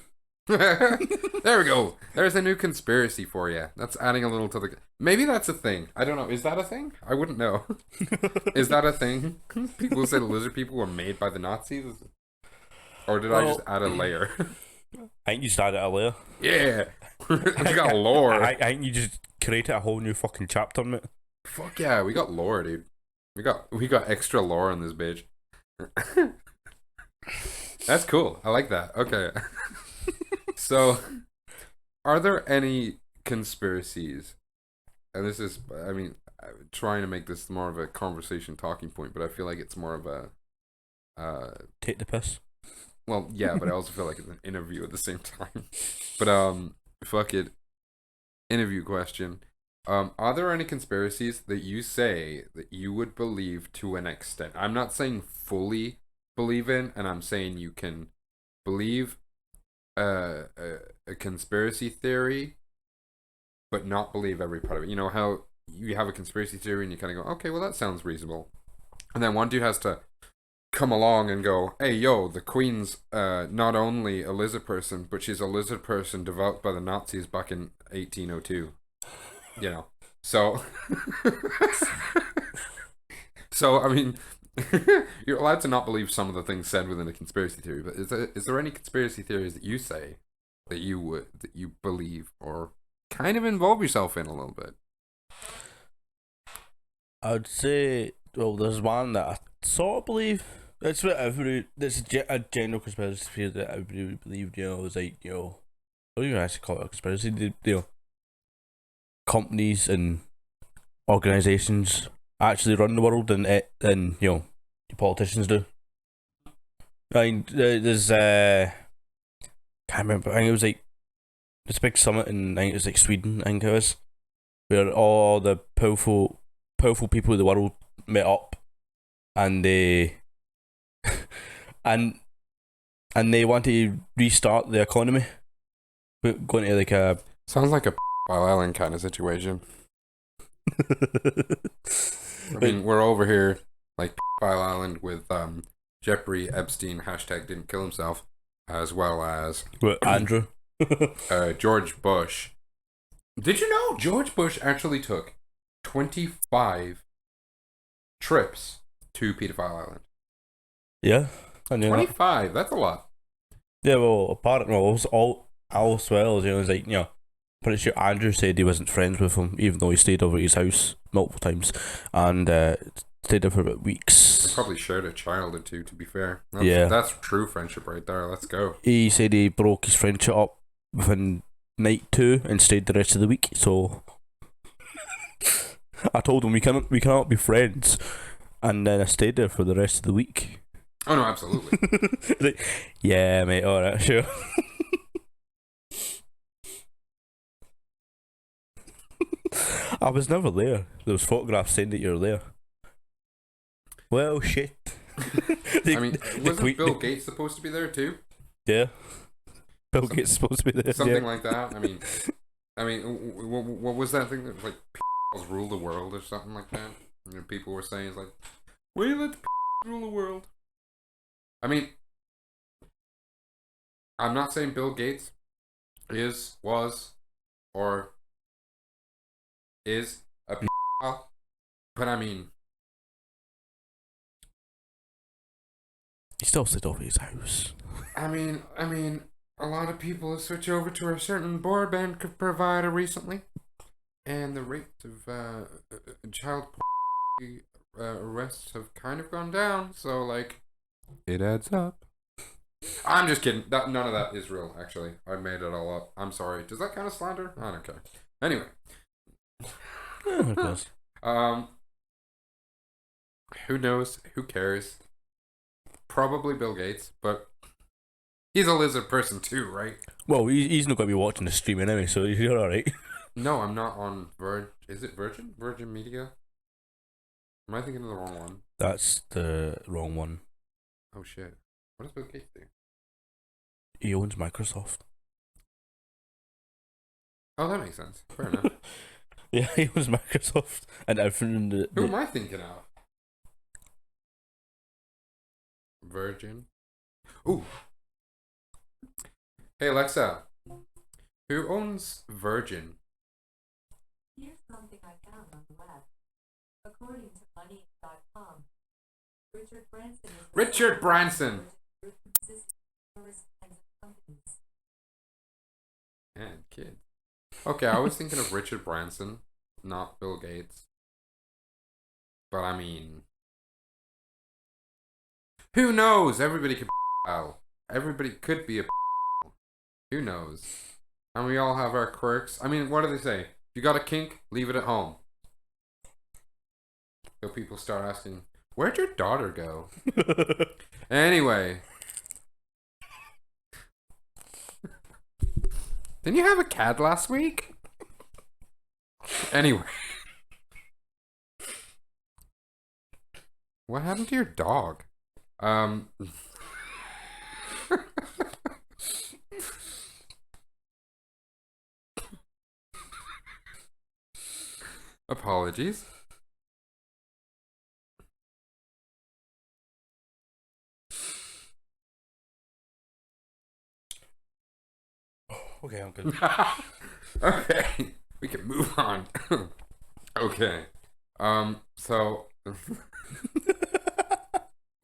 There we go. There's a new conspiracy for you. That's adding a little to the. Maybe that's a thing. I don't know. Is that a thing? I wouldn't know. Is that a thing? People say the lizard people were made by the Nazis, or did I just add a layer? I think you started a layer. Yeah, we got lore. I think you just created a whole new fucking chapter on it. Fuck yeah, we got lore, dude. We got extra lore on this bitch. That's cool. I like that. Okay. So, are there any conspiracies? And this is, I mean, I'm trying to make this more of a conversation talking point, but I feel like it's more of a, Take the piss. well, yeah, but I also feel like it's an interview at the same time. But fuck it. Interview question. Are there any conspiracies that you say that you would believe to an extent? I'm not saying fully believe in, and I'm saying you can believe a conspiracy theory, but not believe every part of it. You know how you have a conspiracy theory and you kind of go, okay, well that sounds reasonable, and then one dude has to come along and go, hey yo, the Queen's not only a lizard person, but she's a lizard person developed by the Nazis back in 1802. You know, so so I mean. You're allowed to not believe some of the things said within a conspiracy theory, but is there any conspiracy theories that you say that you believe or kind of involve yourself in a little bit? I would say, well, there's one that I sort of believe. It's what every. There's a general conspiracy theory that everybody believed. You know, it's like, you know, what do you actually call it a conspiracy? You know, companies and organizations actually run the world, and you know, the politicians do. I mean, there's can't remember. I think it was like this big summit in, I think it was like Sweden. I think it was, where all the powerful people of the world met up, and they and and they want to restart the economy. We're going to like a. Sounds like a Island kind of situation. I mean, we're over here like Island with Jeffrey Epstein #didn't kill himself, as well as Andrew. George Bush. Did you know George Bush actually took 25 trips to Pedophile Island? Yeah, I knew 25. That's a lot. Yeah, well, apparently, well, it was all as well. You know, it was like, you know, pretty sure Andrew said he wasn't friends with him, even though he stayed over at his house multiple times, and stayed there for about They weeks. probably shared a child or two. To be fair, Yeah. that's true friendship right there. Let's go. He said he broke his friendship up within night 2 and stayed the rest of the week. So I told him we cannot be friends, and then I stayed there for the rest of the week. Oh no, absolutely. Like, yeah, mate. All right, sure. I was never there. There was photographs saying that you're there. Well, shit. I mean, wasn't Bill Gates supposed to be there too? Yeah. Bill Gates is supposed to be there. Something yeah. like that. I mean, what was that thing that like rule the world or something like that? You know, people were saying it's like, we let the rule the world. I mean, I'm not saying Bill Gates was, or is a but I mean, He still stayed over his house. I mean, a lot of people have switched over to a certain broadband provider recently, and the rates of child arrests have kind of gone down. So, like, it adds up. I'm just kidding. None of that is real. Actually, I made it all up. I'm sorry. Does that count as slander? I don't care. Anyway, Yeah, of course. um, who knows? Who cares? Probably Bill Gates, but he's a lizard person too, right? Well, he's not going to be watching the stream anyway, so you're all right. No, I'm not on Is it Virgin? Virgin Media? Am I thinking of the wrong one? That's the wrong one. Oh shit! What does Bill Gates do? He owns Microsoft. Oh, that makes sense. Fair enough. Yeah, he owns Microsoft and everything. Who am I thinking of? Virgin. Ooh. Hey Alexa, who owns Virgin? Here's something I found on the web. According to Money.com, Richard Branson is the Richard Branson. And kid. Okay, I was thinking of Richard Branson, not Bill Gates. But I mean, who knows? Everybody could be Everybody could be a Who knows? And we all have our quirks. I mean, what do they say? If you got a kink, leave it at home. So people start asking, where'd your daughter go? Anyway. Didn't you have a cat last week? Anyway. What happened to your dog? Apologies. Okay, I'm good. Okay, we can move on. Okay. So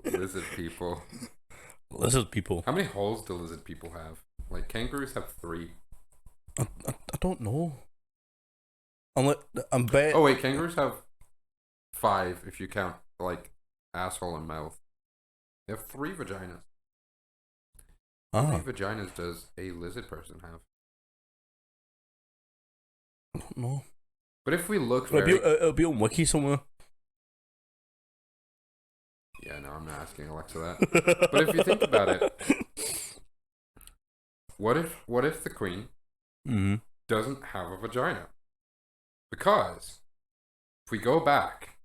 lizard people. Lizard people. How many holes do lizard people have? Like kangaroos have 3. I don't know. I'm bet. Oh wait, kangaroos have 5 if you count like asshole and mouth. They have 3 vaginas. How many vaginas does a lizard person have? I don't know. But if we look very... It'll be on Wiki somewhere. Yeah, no, I'm not asking Alexa that. But if you think about it, what if the queen doesn't have a vagina? Because if we go back,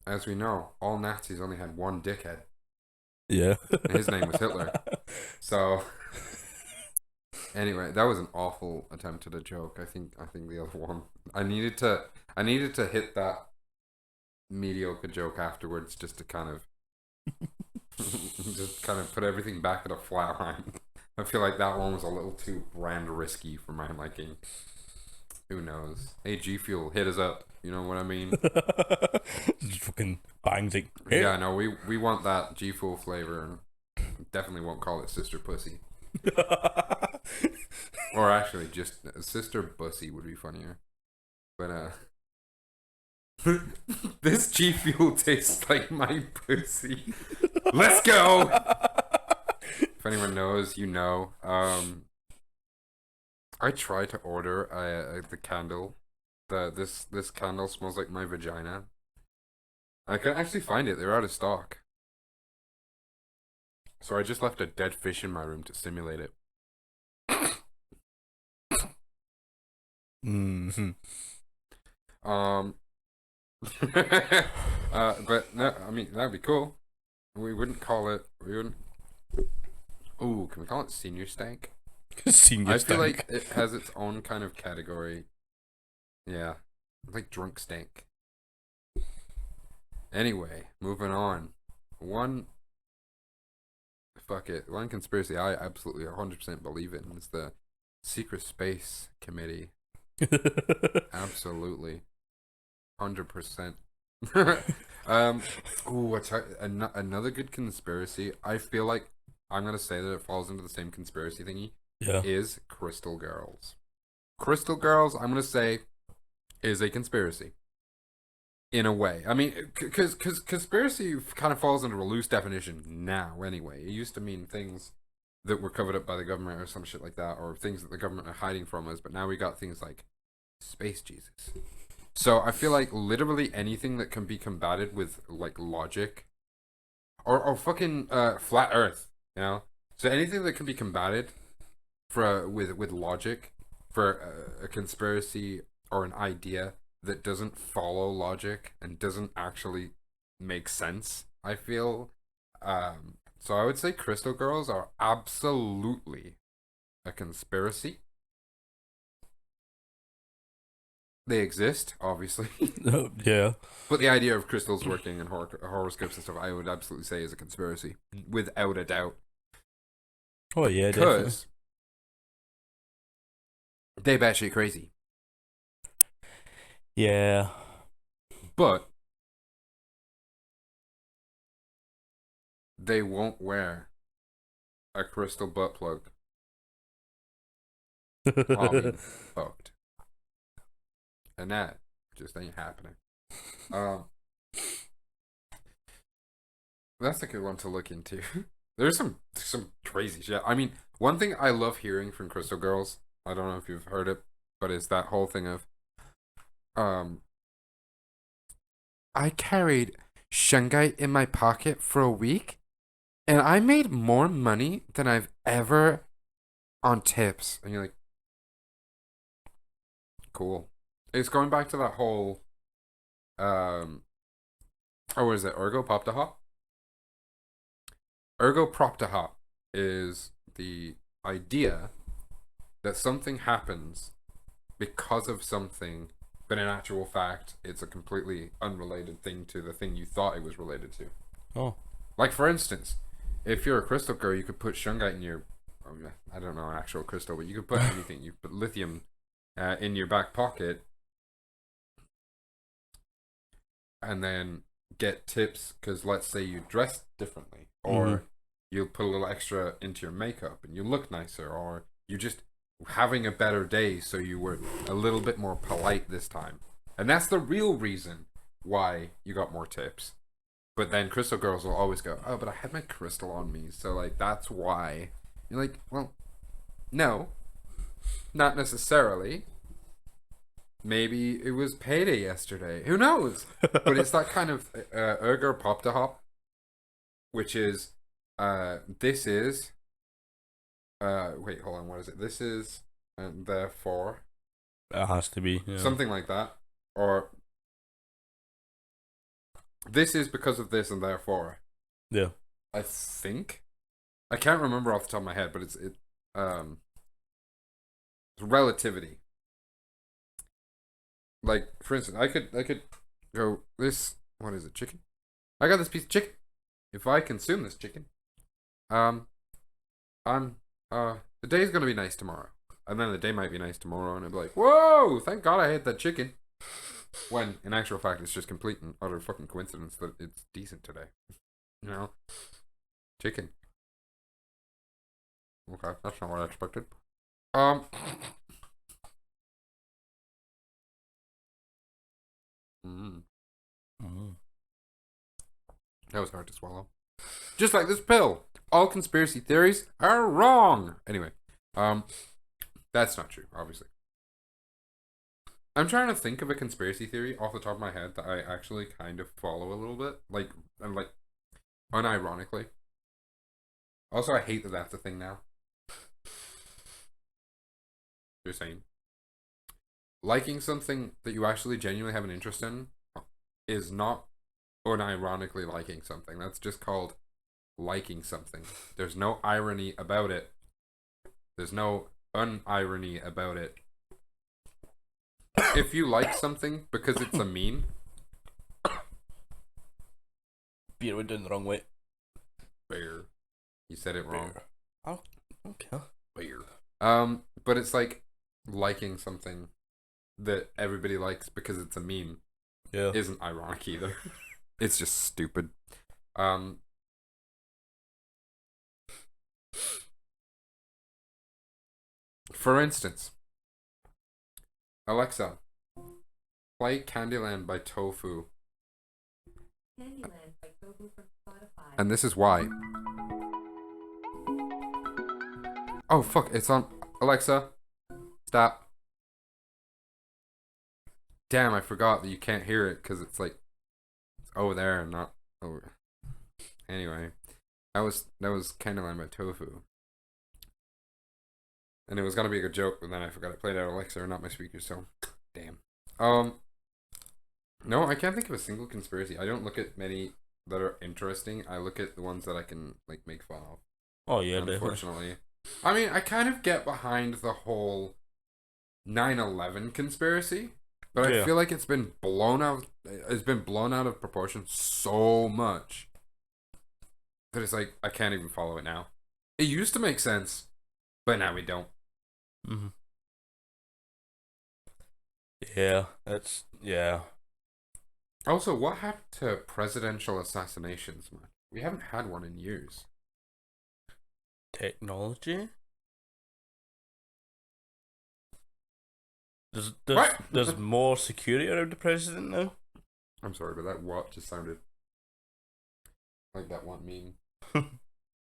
as we know, all Nazis only had one dickhead. Yeah. And his name was Hitler. So anyway, that was an awful attempt at a joke. I think the other one. I needed to hit that mediocre joke afterwards just to kind of put everything back at a flat line. I feel like that one was a little too brand risky for my liking. Who knows? Hey, G Fuel, hit us up. You know what I mean? Just fucking bangs it. Hey. Yeah, no, we want that G Fuel flavor, and definitely won't call it Sister Pussy. Or actually, just Sister Bussy would be funnier. But this G Fuel tastes like my pussy. Let's go. If anyone knows, you know. I tried to order the candle. This candle smells like my vagina. I couldn't actually find it. They're out of stock. So I just left a dead fish in my room to simulate it. Mm-hmm. But no, I mean that'd be cool. We wouldn't call it. We wouldn't. Ooh, can we call it senior stank? Senior I stank. feel like it has its own kind of category. Yeah, like drunk stank. Anyway, moving on. One conspiracy I absolutely 100% believe in is the Secret Space Committee. Absolutely. 100%. What's another good conspiracy? I feel like I'm gonna say that it falls into the same conspiracy thingy. Yeah. Is Crystal Girls. Crystal Girls, I'm gonna say, is a conspiracy. in a way. I mean, because conspiracy kind of falls under a loose definition now. Anyway, it used to mean things that were covered up by the government or some shit like that, or things that the government are hiding from us. But now we got things like space Jesus. So I feel like literally anything that can be combated with like logic, or fucking flat Earth, you know. So anything that can be combated for with logic, for a conspiracy or an idea that doesn't follow logic and doesn't actually make sense, I feel. So I would say Crystal Girls are absolutely a conspiracy. They exist, obviously. Yeah. But the idea of crystals working and horoscopes and stuff, I would absolutely say is a conspiracy, without a doubt. Oh yeah, definitely. Because they batshit crazy. Yeah. But they won't wear a crystal butt plug while being fucked. And that just ain't happening. That's a good one to look into. There's some crazy shit. I mean, one thing I love hearing from Crystal Girls, I don't know if you've heard it, but it's that whole thing of I carried shungite in my pocket for a week and I made more money than I've ever on tips. And you're like, cool. It's going back to that whole what is it? Ergo Propter Ergo Propter is the idea that something happens because of something, but in actual fact, it's a completely unrelated thing to the thing you thought it was related to. Oh. Like, for instance, if you're a crystal girl, you could put shungite in your, I don't know, an actual crystal, but you could put anything. You put lithium in your back pocket and then get tips because let's say you dress differently or you put a little extra into your makeup and you look nicer, or you just having a better day so you were a little bit more polite this time. And that's the real reason why you got more tips. But then crystal girls will always go, oh, but I had my crystal on me, so like that's why. You're like, well, no, not necessarily. Maybe it was payday yesterday. Who knows? But it's that kind of ergo propter hop, which is this is wait, hold on, what is it? This is and therefore It has to be. Yeah. something like that, or this is because of this and therefore. Yeah. I think I can't remember off the top of my head, but it's relativity. Like, for instance, I could go this. What is it? Chicken. I got this piece of chicken. If I consume this chicken, I'm the day's gonna be nice tomorrow, and then the day might be nice tomorrow, and I'd be like, whoa, thank God I ate that chicken. When in actual fact, it's just complete and utter fucking coincidence that it's decent today. You know, chicken. Okay, that's not what I expected. Mm, that was hard to swallow. Just like this pill. All conspiracy theories are wrong. Anyway, that's not true, obviously. I'm trying to think of a conspiracy theory off the top of my head that I actually kind of follow a little bit, like unironically. Also, I hate that that's a thing now. You're saying liking something that you actually genuinely have an interest in is not unironically liking something. That's just called liking something. There's no irony about it. There's no unirony about it. If you like something because it's a meme, Beer went down the wrong way. fair. You said it wrong. Oh, okay. Fair. But it's like liking something that everybody likes because it's a meme. Yeah. Isn't ironic either. It's just stupid. For instance, Alexa, play Candyland by Tofu Candyland by Tobu from Spotify. And this is why. Oh fuck! It's on. Alexa, stop. Damn! I forgot that you can't hear it because it's like it's over there and not over. Anyway, that was Candyland by Tofu. And it was gonna be a good joke, but then I forgot I played out Alexa or not my speaker, so damn. No, I can't think of a single conspiracy. I don't look at many that are interesting. I look at the ones that I can like make fun of. Oh yeah, Unfortunately. I mean, I kind of get behind the whole 9/11 conspiracy, but I feel like it's been blown out of proportion so much that it's like I can't even follow it now. It used to make sense, but now we don't. Mm-hmm. Yeah, yeah. Also, what happened to presidential assassinations, man? We haven't had one in years. Technology? What? There's more security around the president now? I'm sorry, but that what just sounded like that one meme.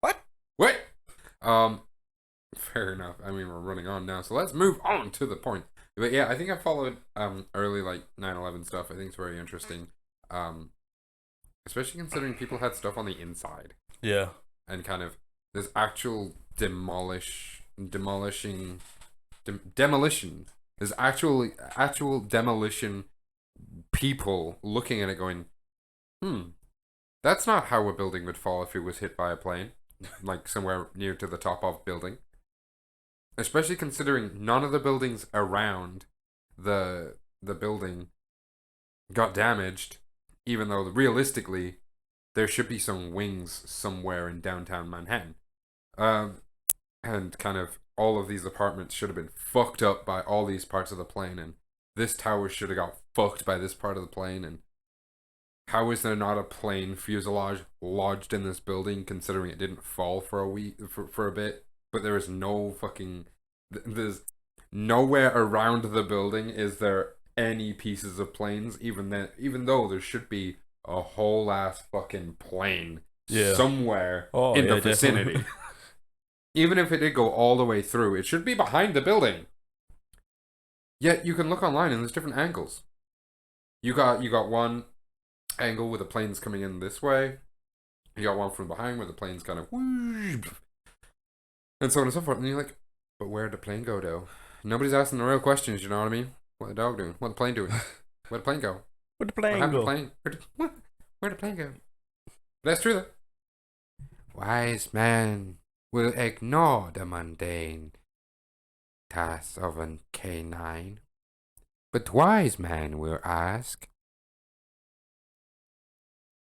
What? What? Fair enough. I mean, we're running on now, so let's move on to the point. But yeah, I think I followed early like 9/11 stuff. I think it's very interesting. Especially considering people had stuff on the inside. Yeah. And kind of there's actual demolition. There's actual demolition people looking at it going, that's not how a building would fall if it was hit by a plane, like somewhere near to the top of building. Especially considering none of the buildings around the building got damaged, even though realistically there should be some wings somewhere in downtown Manhattan. And kind of all of these apartments should have been fucked up by all these parts of the plane, and this tower should have got fucked by this part of the plane. And how is there not a plane fuselage lodged in this building, considering it didn't fall for a week for a bit? But there is no fucking. There's nowhere around the building is there any pieces of planes, even though there should be a whole ass fucking plane somewhere in the vicinity. Even if it did go all the way through, it should be behind the building. Yet you can look online and there's different angles. You got one angle where the plane's coming in this way. You got one from behind where the plane's kind of whoosh, and so on and so forth. And you're like, but where'd the plane go, though? Nobody's asking the real questions, you know what I mean? What the dog doing? What the plane doing? Where'd the plane go? Where'd the plane go? Where'd the plane go? That's true, though. Wise man will ignore the mundane tasks of a canine, but wise man will ask,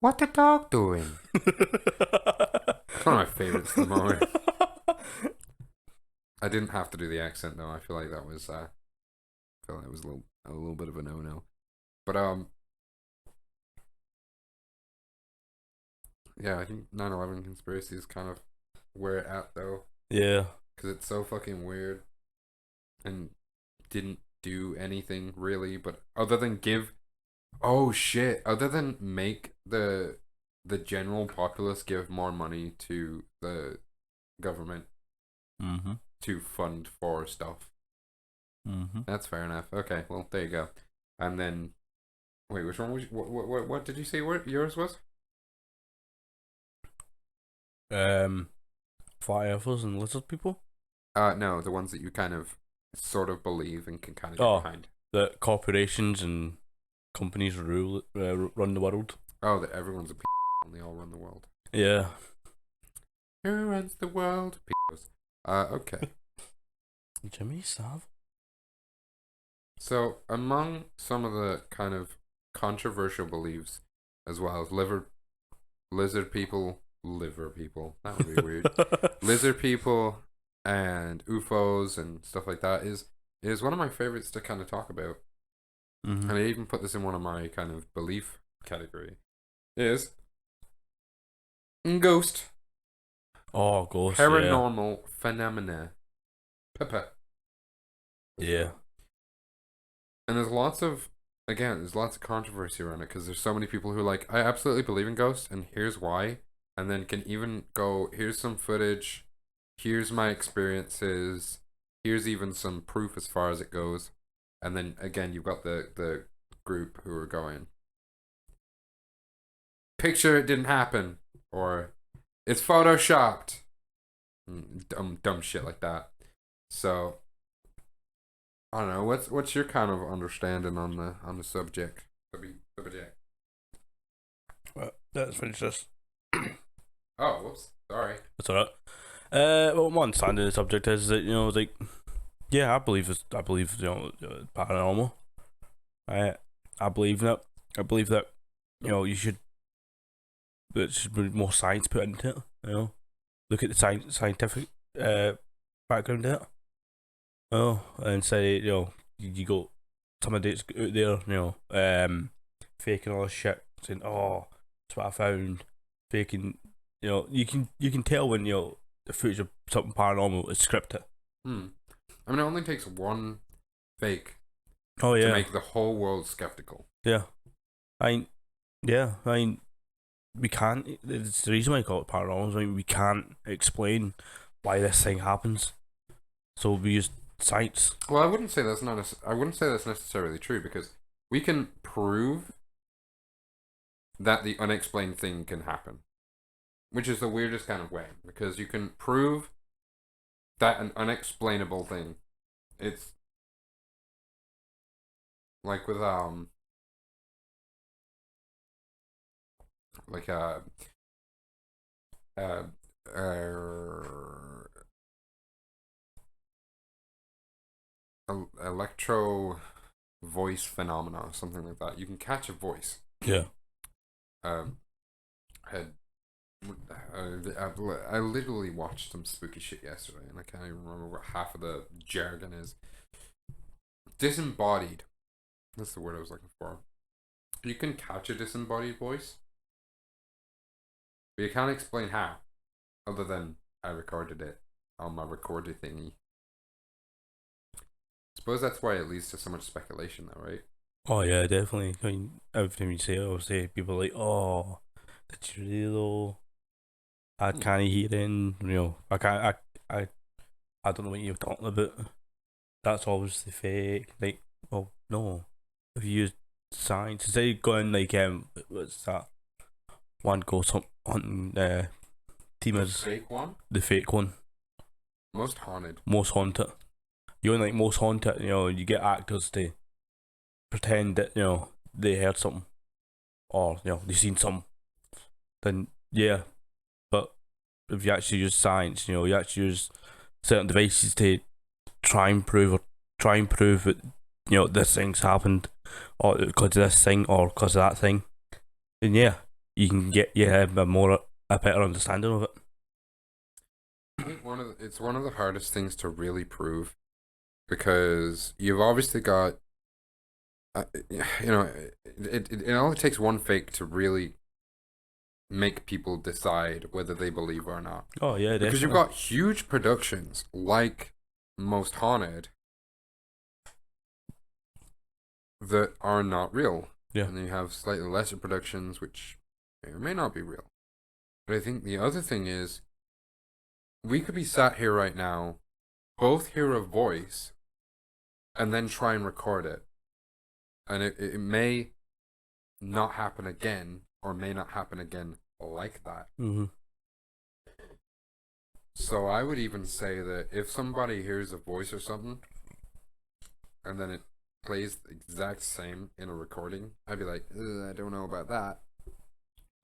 what the dog doing? It's one of my favorites at the moment. I didn't have to do the accent though. I feel like that was a little bit of a no. But yeah, I think 9/11 conspiracy is kind of where it's at though. Yeah. Because it's so fucking weird and didn't do anything really, but other than make the general populace give more money to the government to fund for stuff. That's fair enough. Okay, well there you go. And then, wait, which one was what did you say? What yours was? Flat earthers and lizard people. No, the ones that you kind of sort of believe and can kind of get behind. That corporations and companies run the world. Oh, that everyone's a and they all run the world. Yeah. Who runs the world? Okay. Jimmy Sav. So, among some of the kind of controversial beliefs, as well as lizard people, that would be weird. Lizard people and UFOs and stuff like that is one of my favorites to kind of talk about. And I even put this in one of my kind of belief category. Is ghost. Oh, ghost. Paranormal phenomena. Pepper. Yeah. And there's lots of again, there's lots of controversy around it because there's so many people who are like, I absolutely believe in ghosts, and here's why, and then can even go, here's some footage, here's my experiences, here's even some proof as far as it goes, and then again, you've got the group who are going, picture it didn't happen, or it's photoshopped, dumb shit like that. So I don't know. What's your kind of understanding on the subject? Subject. Let's finish this. Oh, whoops. Sorry. That's alright. Well, my understanding of the subject is that, you know, like, yeah, I believe, you know, paranormal. I believe that. I believe that, you know, there should be more science put into it. You know, look at the scientific background of it. Oh, and say, you know, you got somebody that's out there, you know, faking all this shit, saying, "Oh, that's what I found," faking. You know, you can tell when, you know, the footage of something paranormal is scripted. Hmm. I mean, it only takes one fake Oh to yeah, make the whole world skeptical. yeah. I mean, yeah. I mean, we can't. It's the reason why I call it paranormal. I mean, we can't explain why this thing happens, so we use science. Well, I wouldn't say that's not. I wouldn't say that's necessarily true because we can prove that the unexplained thing can happen, which is the weirdest kind of way because you can prove that an unexplainable thing. It's like with like uh, uh electro voice phenomena or something like that. You can catch a voice. Yeah. Um, had I literally watched some spooky shit yesterday, and I can't even remember what half of the jargon is. Disembodied. That's the word I was looking for. You can catch a disembodied voice, but you can't explain how, other than I recorded it on my recorder thingy. Suppose that's why it leads to so much speculation, though, right? Oh yeah, definitely. I mean, everything you say, obviously, people are like, "Oh, that's real." I Hmm. can't hear it. You know, I can't. I don't know what you're talking about. That's obviously fake. Like, well, no. If you use science, instead of going like what's that one ghost hunting team The is fake one, the fake one, most haunted. most haunted. You only like most haunted. You know, you get actors to pretend that, you know, they heard something or, you know, they seen something. Then yeah, but if you actually use science, you know, you actually use certain devices to try and prove that, you know, this thing's happened or because of this thing or because of that thing, then yeah, you can get a better understanding of it. I think it's one of the hardest things to really prove because you've obviously got, you know, it only takes one fake to really make people decide whether they believe or not. Oh yeah, Because you've definitely. got huge productions like Most Haunted that are not real. Yeah. And then you have slightly lesser productions which may or may not be real. But I think the other thing is we could be sat here right now, both hear a voice, and then try and record it. And it may not happen again, or may not happen again like that. Mm-hmm. So I would even say that if somebody hears a voice or something, and then it plays the exact same in a recording, I'd be like, I don't know about that.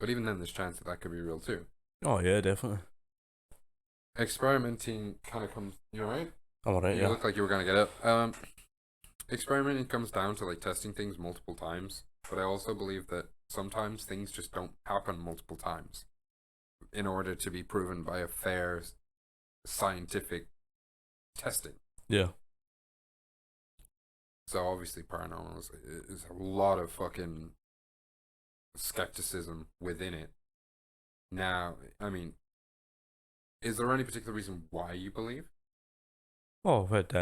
But even then, there's chance that that could be real too. Oh yeah, definitely. Experimenting kind of comes, you know, right? I'm alright. You Yeah. look like you were gonna get it. Experimenting comes down to like testing things multiple times, but I also believe that sometimes things just don't happen multiple times in order to be proven by a fair scientific testing. Yeah. So obviously, paranormal is a lot of fucking skepticism within it. Now, I mean, is there any particular reason why you believe? Oh, but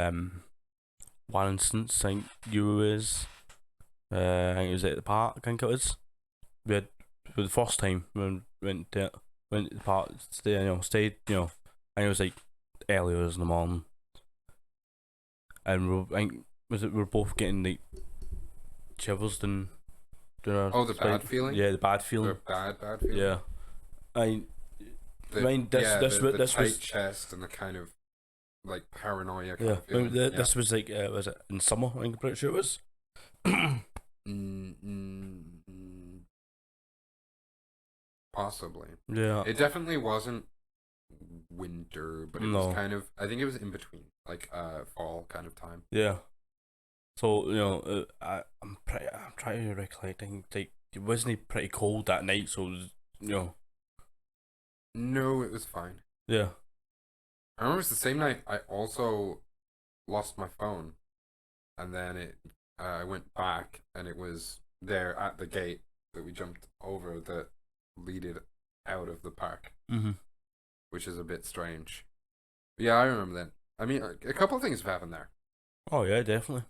one instance, like you is I think it was at the park. I think it was. We had for the first time when we went to the park. Stayed. I think it was like early hours in the morning, and I think we were both getting like shivers and doing our Oh, the bad like, feeling? yeah, the bad The feeling. bad feeling? Yeah, I The, mind yeah, the this tight was chest and the kind of like paranoia kind yeah. of feeling. Yeah. This was like was it in summer? I think I'm pretty sure it was. Mm, mm, mm, possibly. Yeah, It definitely wasn't winter, but it was no, kind of. I think it was in between, like fall kind of time. yeah. So I'm trying to recollect. I think like it wasn't pretty cold that night, so it was, No, it was fine. yeah. I remember it was the same night I also lost my phone, and then I went back, and it was there at the gate that we jumped over that leaded out of the park, Mm-hmm. which is a bit strange. But yeah, I remember that. I mean, a couple of things have happened there. Oh yeah, definitely.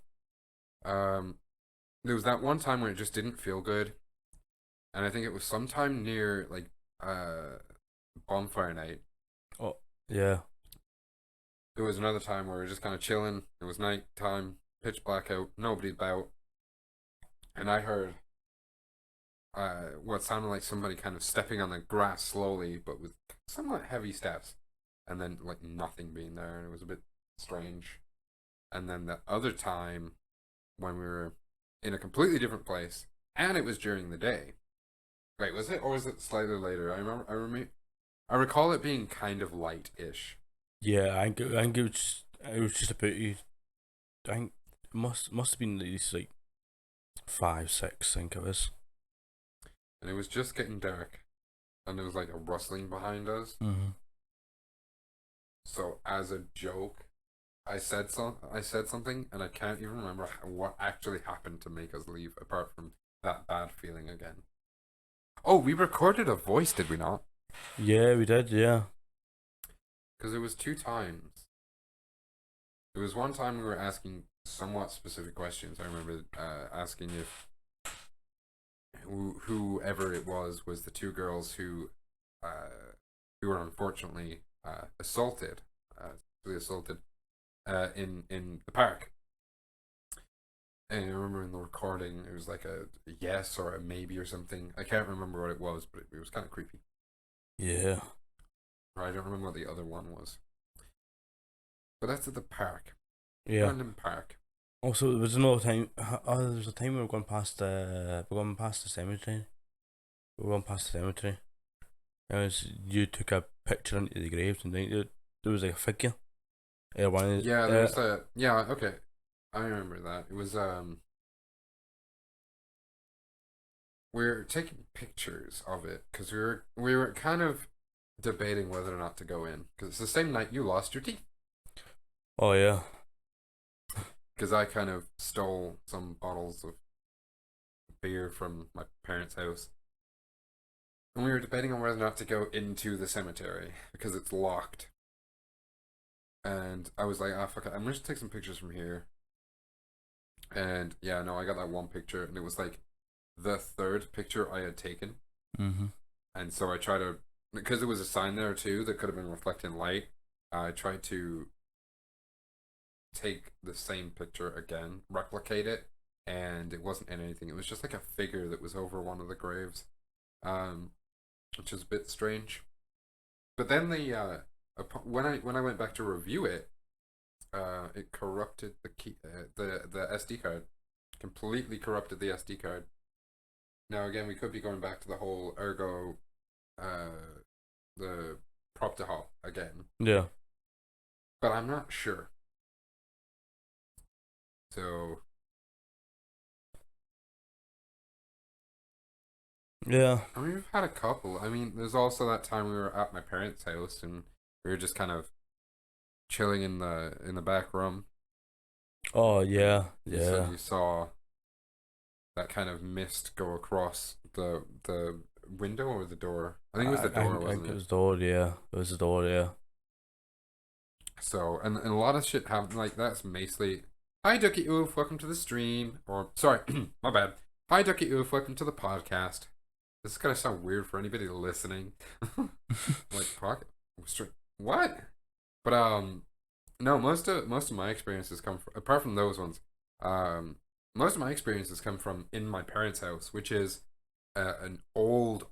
Um, there was that one time where it just didn't feel good, and I think it was sometime near like bonfire night. Oh yeah. There was another time where we were just kind of chilling. It was night time, pitch black out, nobody about, and I heard what sounded like somebody kind of stepping on the grass slowly, but with somewhat heavy steps, and then like nothing being there, and it was a bit strange. And then the other time when we were in a completely different place, and it was during the day. Wait, was it or was it slightly later? I recall it being kind of light-ish, Yeah, I think it was just about you. I think it must have been at least like 5, 6. I think it was. and it was just getting dark, and there was like a rustling behind us. Mm-hmm. So as a joke, I said something, and I can't even remember what actually happened to make us leave, apart from that bad feeling again. Oh, we recorded a voice, did we not? Yeah, we did. Yeah. Because it was two times. There was one time we were asking somewhat specific questions. I remember asking if whoever it was the two girls who were unfortunately assaulted, assaulted in the park. And I remember in the recording, it was like a yes or a maybe or something. I can't remember what it was, but it was kind of creepy. Yeah. Or I don't remember what the other one was. But that's at the park. Yeah. Random park. Also, there was another time. There was a time we were going past the cemetery. We were going past the cemetery. And you took a picture into the graves, and there was like a figure. One of Yeah, there was a yeah. Okay, I remember that. It was we're taking pictures of it because we were kind of debating whether or not to go in because it's the same night you lost your teeth. Oh yeah. Because I kind of stole some bottles of beer from my parents' house. And we were debating on whether or not to go into the cemetery because it's locked. And I was like, ah, fuck it, I'm just take some pictures from here. And yeah, no, I got that one picture, and it was like the third picture I had taken. Mm-hmm. And so I tried to, because there was a sign there too that could have been reflecting light, I tried to take the same picture again, replicate it, and it wasn't in anything. It was just like a figure that was over one of the graves, which is a bit strange. But then when I went back to review it, it corrupted the key, the SD card, completely corrupted the SD card. Now again, we could be going back to the whole ergo, the prop to hop again, Yeah. but I'm not sure. So Yeah. I mean, we've had a couple. I mean, there's also that time we were at my parents' house and we were just kind of chilling in the back room. Oh yeah. You said Yeah. you saw that kind of mist go across the window or the door. I think it was the door, I think wasn't it it? was the door. Yeah. It was the door. Yeah. So and a lot of shit happened like that's mostly Hi, Ducky Oof. Welcome to the stream. Or, sorry, my bad. Hi, Ducky Oof. Welcome to the podcast. This is going to sound weird for anybody listening. Like, pocket. What? But, no, most of my experiences come from, apart from those ones, most of my experiences come from in my parents' house, which is an old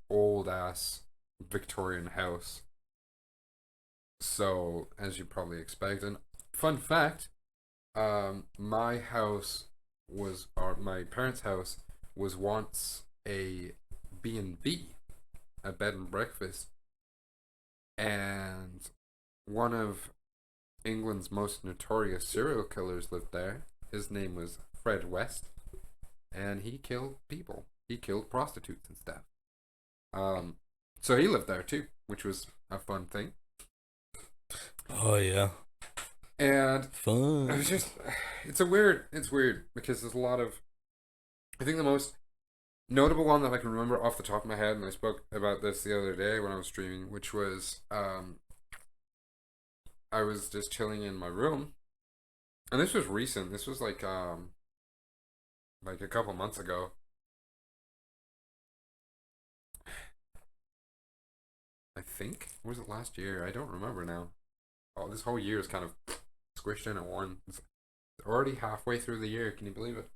ass Victorian house. So, as you probably expect, and fun fact, my house was, or my parents' house was once a B&B, a bed and breakfast, and one of England's most notorious serial killers lived there. His name was Fred West, and he killed people. He killed prostitutes and stuff. So he lived there too, which was a fun thing. Oh yeah. And Fun. it was just, it's weird because there's a lot of, I think the most notable one that I can remember off the top of my head, and I spoke about this the other day when I was streaming, which was, I was just chilling in my room, and this was recent. This was like a couple months ago. I think, or was it last year? I don't remember now. Oh, this whole year is kind of squished in at one. It's already halfway through the year. Can you believe it?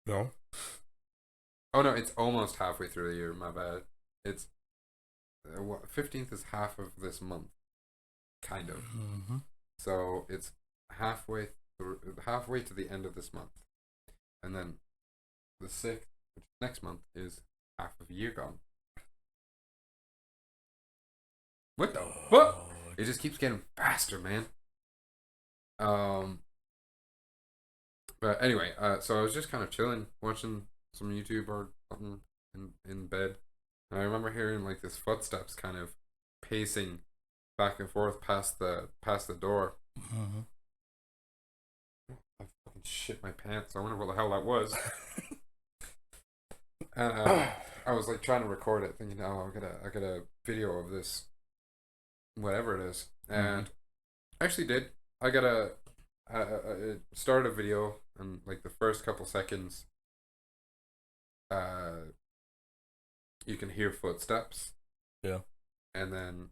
No. Oh no, it's almost halfway through the year. My bad. It's 15th is half of this month, kind of. Mm-hmm. So it's halfway to the end of this month, and then the 6th, which next month, is half of a year gone. What the fuck? It just keeps getting faster, man. But anyway, so I was just kind of chilling, watching some YouTube or something in bed, and I remember hearing like this footsteps kind of pacing back and forth past the door. Mm-hmm. I fucking shit my pants. I wonder what the hell that was. And I was like trying to record it, thinking, oh, I got a video of this, whatever it is, and actually did. I got it started a video, and like the first couple seconds, you can hear footsteps. Yeah. And then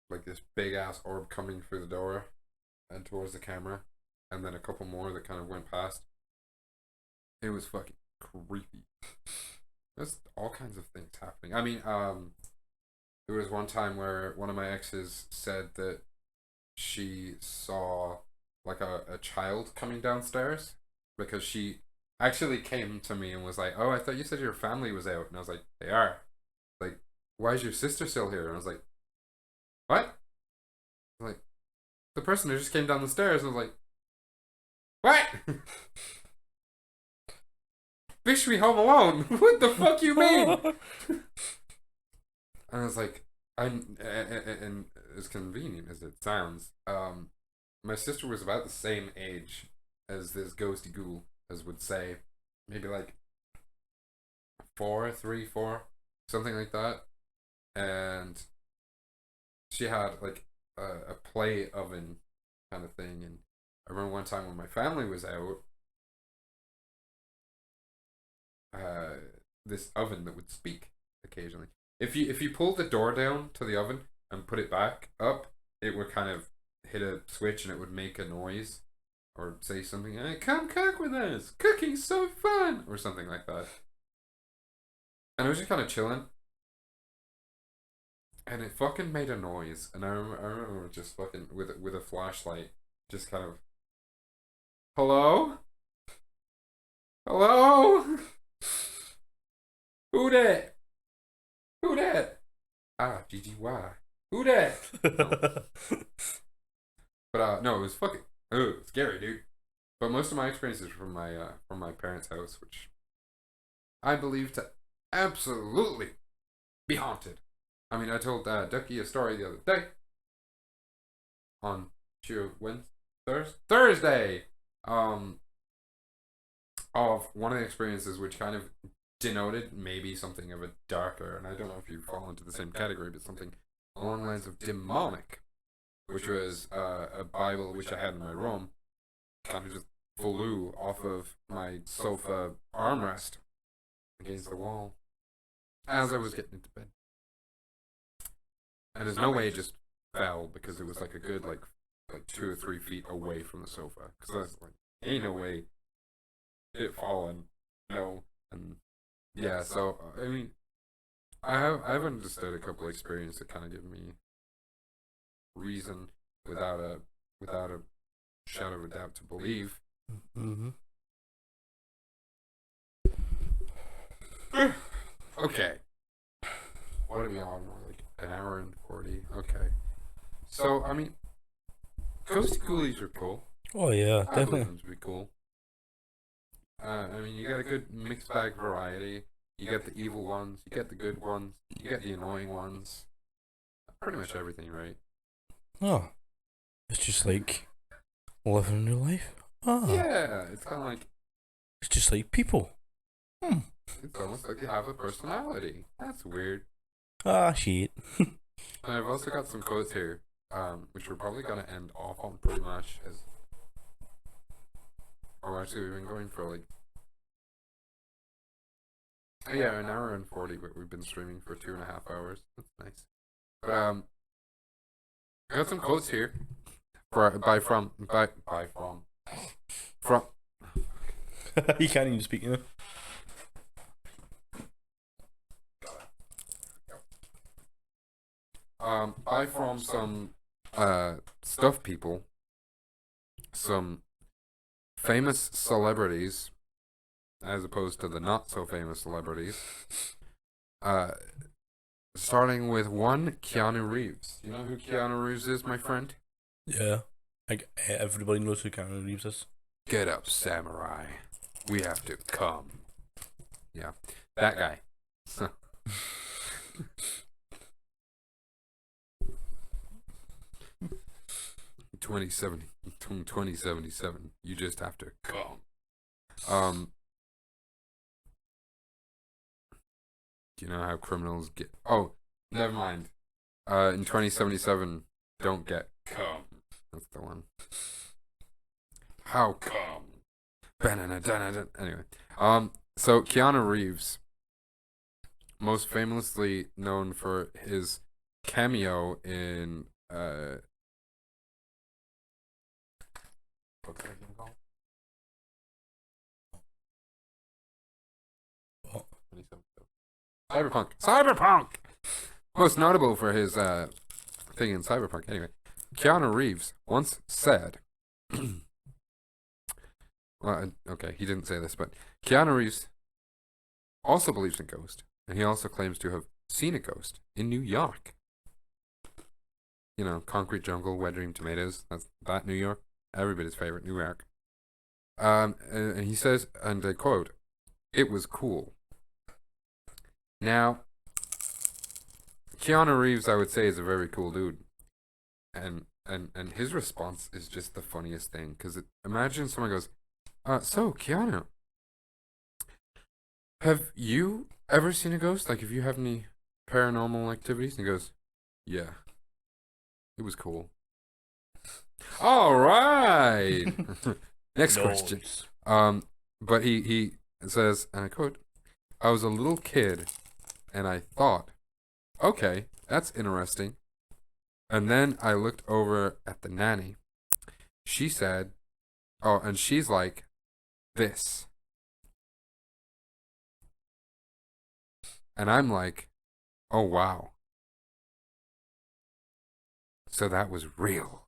like this big ass orb coming through the door and towards the camera, and then a couple more that kind of went past. It was fucking creepy. There's all kinds of things happening. I mean, there was one time where one of my exes said that she saw like a child coming downstairs, because she actually came to me and was like, "Oh, I thought you said your family was out," and I was like, "They are." Like, why is your sister still here? And I was like, "What?" Like, the person who just came down the stairs. And I was like, "What?" Bitch, we home alone. What the fuck you mean? And I was like, and as convenient as it sounds, my sister was about the same age as this ghosty ghoul, as would say, maybe like 4, something like that, and she had like a play oven kind of thing. And I remember one time when my family was out, this oven that would speak occasionally. If you pulled the door down to the oven and put it back up, it would kind of hit a switch and it would make a noise or say something, hey, "Come cook with us, cooking's so fun," or something like that. And I was just kind of chilling, and it fucking made a noise. And I remember just fucking with a flashlight, just kind of, "Hello, hello, who that? Who that? Ah, GGY. Who that?" But no, it was fucking scary, dude. But most of my experiences are from my parents' house, which I believe to absolutely be haunted. I mean, I told Ducky a story the other day on Thursday, of one of the experiences which kind of denoted maybe something of a darker, and I don't know if you fall into the same category, but something along the lines of demonic, which was a Bible which I had in my room, kind of just flew off of my sofa armrest against the wall as I was getting into bed. And there's no way it just fell because it was like a good like 2 or 3 feet away from the sofa. Because that's like ain't no way it fallen. No. And yeah, so I mean, I've understood a couple of experiences that kind of give me reason without a shadow of a doubt to believe. Mm-hmm. Okay. What are we on? Like an hour and 40. Okay. So I mean, ghost ghoulies are cool. Oh yeah, I believe definitely. them to be cool. I mean, you got a good mixed bag variety. You get the evil ones, you get the good ones, you get the annoying ones. Pretty much everything, right? Oh, it's just like living your life. Ah, Yeah, it's kind of like it's just like people. Hmm. it's almost like they have a personality. That's weird. Ah, shit. And I've also got some quotes here, which we're probably gonna end off on pretty much. As oh, actually, we've been going for like yeah, an hour and 40, but we've been streaming for 2.5 hours. That's nice. But I got some quotes here. From You can't even speak, you know. Buy from some stuff people, some famous celebrities, as opposed to the not so famous celebrities. Uh, Starting with one, Keanu Reeves. You know who Keanu Reeves is, my friend? Yeah. Like everybody knows who Cameron Reeves is. Get up, samurai. We have to come. Yeah, that guy. 2077. You just have to come. Do you know how criminals get? Oh, never mind. In 2077, don't get come. That's the one. How come? Anyway, so Keanu Reeves, most famously known for his cameo in what's that game called? What? Cyberpunk. Most notable for his thing in Cyberpunk. Anyway, Keanu Reeves once said. Well, okay, he didn't say this, but Keanu Reeves also believes in ghosts, and he also claims to have seen a ghost in New York. You know, concrete jungle, wet dream tomatoes. That's that New York. Everybody's favorite New York. And he says, and I quote, "It was cool." Now, Keanu Reeves, I would say, is a very cool dude, and his response is just the funniest thing. Because imagine someone goes, "So Keanu, have you ever seen a ghost? Like, if you have any paranormal activities?" And he goes, "Yeah, it was cool." All right. Next question. Nice. But he says, and I quote, "I was a little kid, and I thought, okay, that's interesting. And then I looked over at the nanny. She said, oh, and she's like, this." And I'm like, "Oh, wow. So that was real."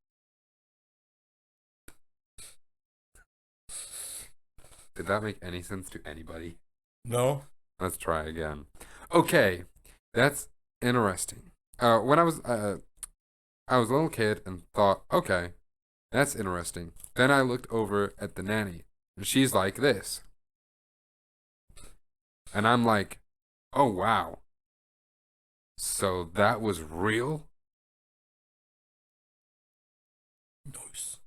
Did that make any sense to anybody? No. Let's try again. Okay, that's interesting. When I was a little kid and thought, okay, that's interesting. Then I looked over at the nanny, and she's like this. And I'm like, "Oh, wow. So that was real?" Nice.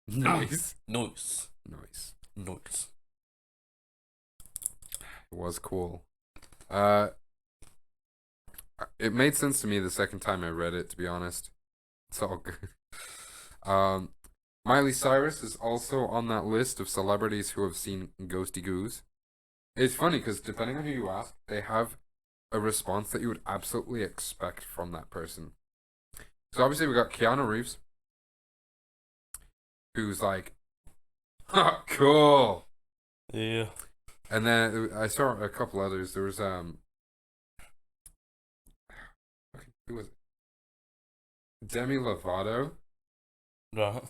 Nice. Nice. Nice. Nice. It was cool. It made sense to me the second time I read it, to be honest. It's all good. Miley Cyrus is also on that list of celebrities who have seen ghosty goos. It's funny because depending on who you ask, they have a response that you would absolutely expect from that person. So obviously we got Keanu Reeves, who's like, "Ha, cool." Yeah. And then I saw a couple others. There was who was it? Demi Lovato, Right.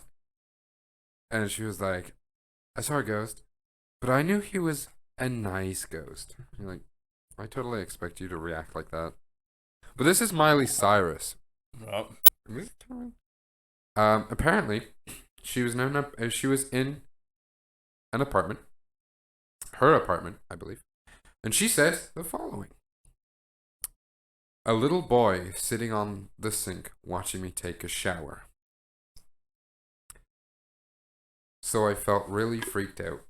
and she was like, "I saw a ghost, but I knew he was a nice ghost." You're like, I totally expect you to react like that. But this is Miley Cyrus. Right. Apparently, she was in an apartment, her apartment, I believe, and she says the following: "A little boy sitting on the sink watching me take a shower. So I felt really freaked out."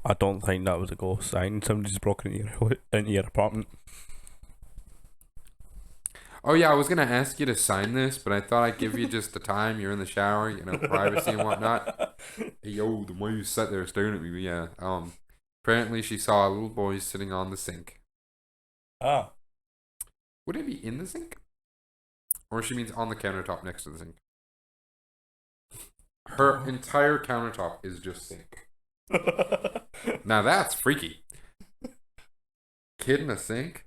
I don't think that was a ghost sign. Somebody's broken into your apartment. Oh yeah, I was gonna ask you to sign this, but I thought I'd give you just the time you're in the shower, privacy and whatnot. Hey, yo, the way you sat there staring at me, yeah. Apparently she saw a little boy sitting on the sink. Ah. Would it be in the sink? Or she means on the countertop next to the sink. Her entire countertop is just sink. Now that's freaky. Kid in a sink?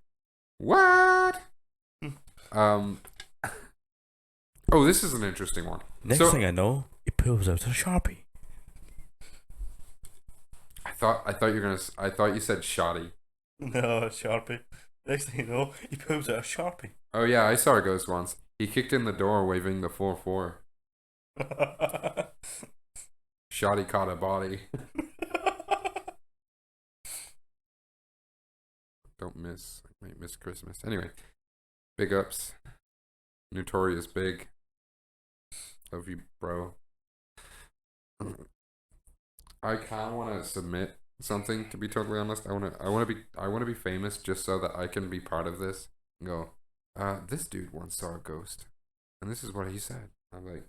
What? Oh, this is an interesting one. Next thing I know, he pulls out a Sharpie. I thought you said shoddy. No, Sharpie. Next thing you know, he pulls out a Sharpie. Oh yeah, I saw a ghost once. He kicked in the door waving the 4-4. Shoddy caught a body. Don't miss. I might miss Christmas. Anyway, big ups. Notorious Big. Love you, bro. I kind of want to submit something. To be totally honest, I want to be famous just so that I can be part of this. And go, this dude once saw a ghost, and this is what he said. I'm like,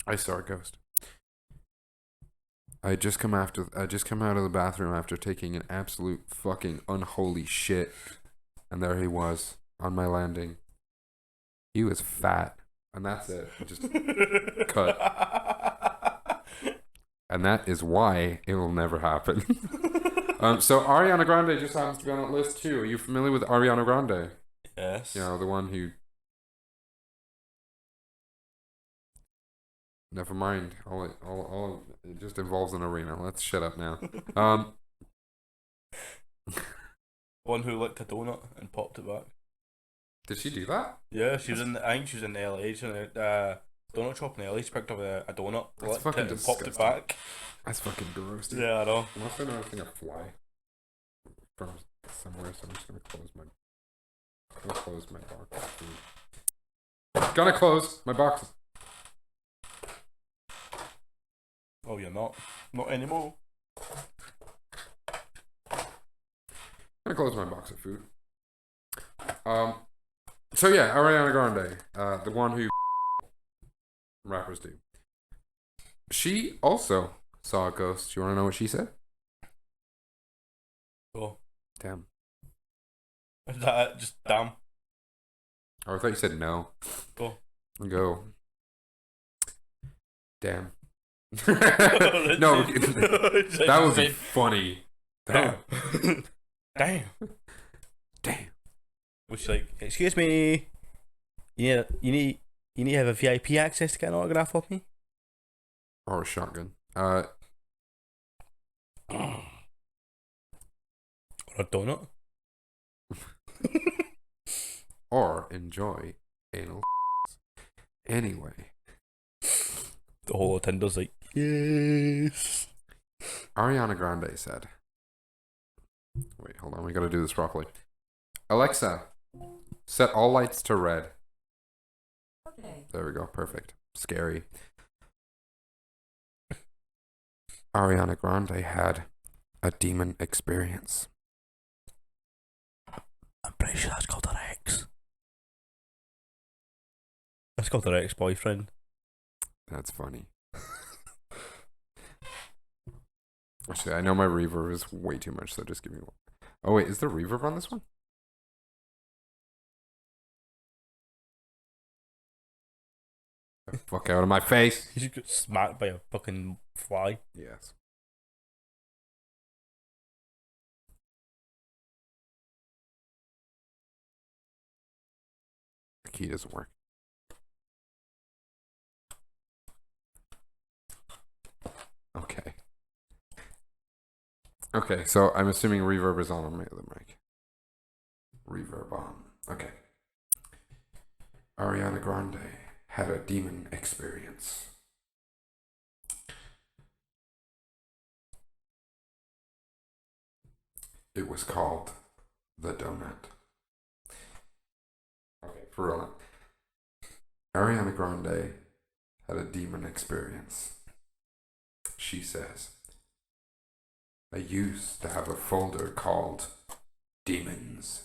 I saw a ghost. I just come out of the bathroom after taking an absolute fucking unholy shit, and there he was on my landing. He was fat, and that's it. Just cut. And that is why it will never happen. So Ariana Grande just happens to be on that list too. Are you familiar with Ariana Grande? Yes. You know, the one who... Never mind. All it just involves an arena. Let's shut up now. One who licked a donut and popped it back. Did she do that? Yeah, she was in. I think she was in LA. She was in a donut shop in LA. She picked up a donut, That's licked fucking it, and popped it disgusting. back. That's fucking gross, dude. Yeah, I know. Unless I know I've seen a fly from somewhere, so I'm just gonna close my box. Gonna close my box. Oh, you're not. Not anymore. Gonna close my box of food. So yeah, Ariana Grande, the one who rappers do. She also saw a ghost. You want to know what she said? Oh, Damn. is that it? Just damn. Or I thought you said no. Go. Go. Damn. No, that would be funny. Damn. Damn. Damn. Was she like, excuse me, you need to have a VIP access to get an autograph off me? Or a shotgun. Or a donut? Or enjoy anal. Anyway, The whole attender's like, yes. Ariana Grande said, wait, hold on, we gotta do this properly. Alexa, set all lights to red. Okay. There we go, perfect. Scary. Ariana Grande had a demon experience. I'm pretty sure that's called her ex. That's called her ex-boyfriend. That's funny. Actually, I know my reverb is way too much, so just give me one. Oh wait, is there reverb on this one? Fuck out of my face. You just got smacked by a fucking fly. Yes. The key doesn't work. Okay. Okay, so I'm assuming reverb is on my other mic. Reverb on. Okay. Ariana Grande had a demon experience. It was called the donut. Okay, for real. Ariana Grande had a demon experience. She says, I used to have a folder called Demons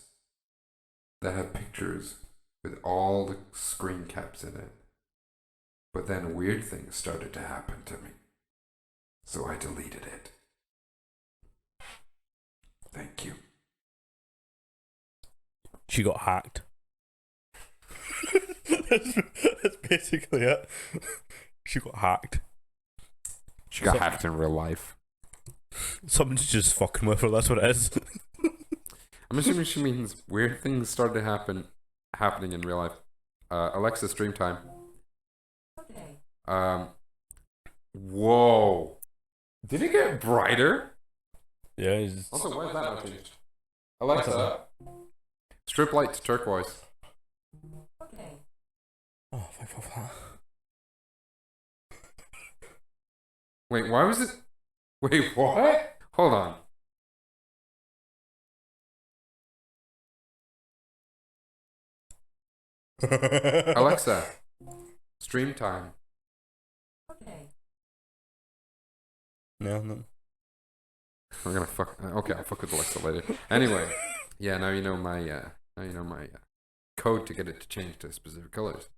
that had pictures with all the screen caps in it. But then weird things started to happen to me. So I deleted it. Thank you. She got hacked. that's basically it. She got hacked. She got hacked in real life. Someone's just fucking with her, that's what it is. I'm assuming she means weird things started happening in real life. Alexa, stream time. Okay. Whoa. Did it get brighter? Yeah, he's... Also, why is that not changed? Alexa, strip light to turquoise. Okay. Oh, fuck that. Wait, why was it? Wait, what? Hold on. Alexa, stream time. Okay. No. We're gonna fuck. Okay, I'll fuck with Alexa later. Anyway, yeah. Now you know my code to get it to change to specific colors.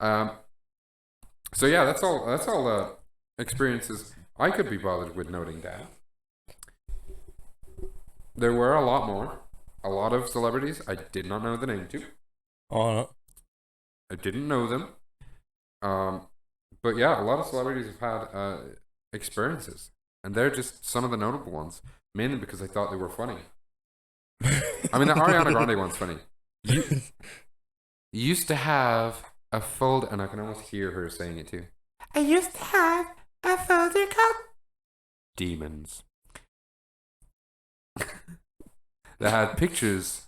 So yeah, that's all. That's all experiences I could be bothered with noting down. There were a lot more. A lot of celebrities I did not know the name to. Oh, no. I didn't know them. But yeah, a lot of celebrities have had experiences, and they're just some of the notable ones. Mainly because I thought they were funny. I mean, the Ariana Grande one's funny. You used to have a folder, and I can almost hear her saying it too. I used to have a folder called Demons that had pictures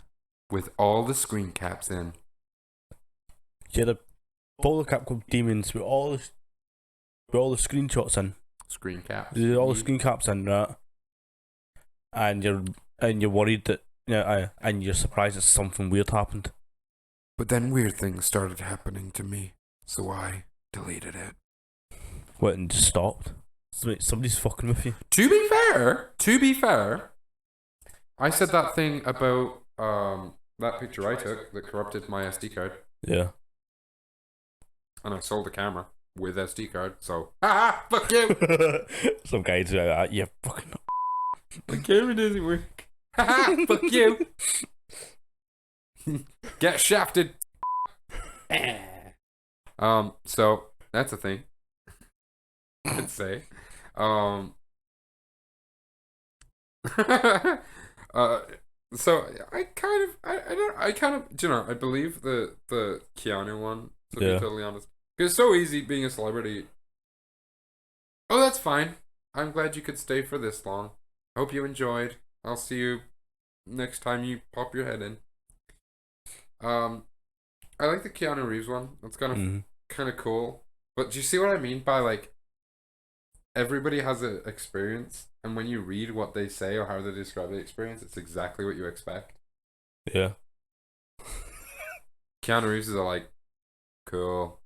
with all the screen caps in. She had a folder cap called Demons with all the screenshots in. Screen caps. All the screen caps in, right? And you're worried that and you're surprised that something weird happened. But then weird things started happening to me, so I deleted it. What, and just stopped? Somebody's fucking with you. To be fair, I said that thing about that picture I took that corrupted my SD card, Yeah. and I sold the camera with SD card. So, fuck you. Some guys are like, yeah, fucking. The camera doesn't work. Fuck you. Get shafted. So that's a thing. I'd say. So I kind of, you know, I believe the Keanu one, to be totally honest. Because it's so easy being a celebrity. Oh, that's fine. I'm glad you could stay for this long. Hope you enjoyed. I'll see you next time you pop your head in. I like the Keanu Reeves one. That's kind of cool. But do you see what I mean by, like, everybody has an experience, and when you read what they say or how they describe the experience, it's exactly what you expect. Yeah. Keanu Reeves is like, cool.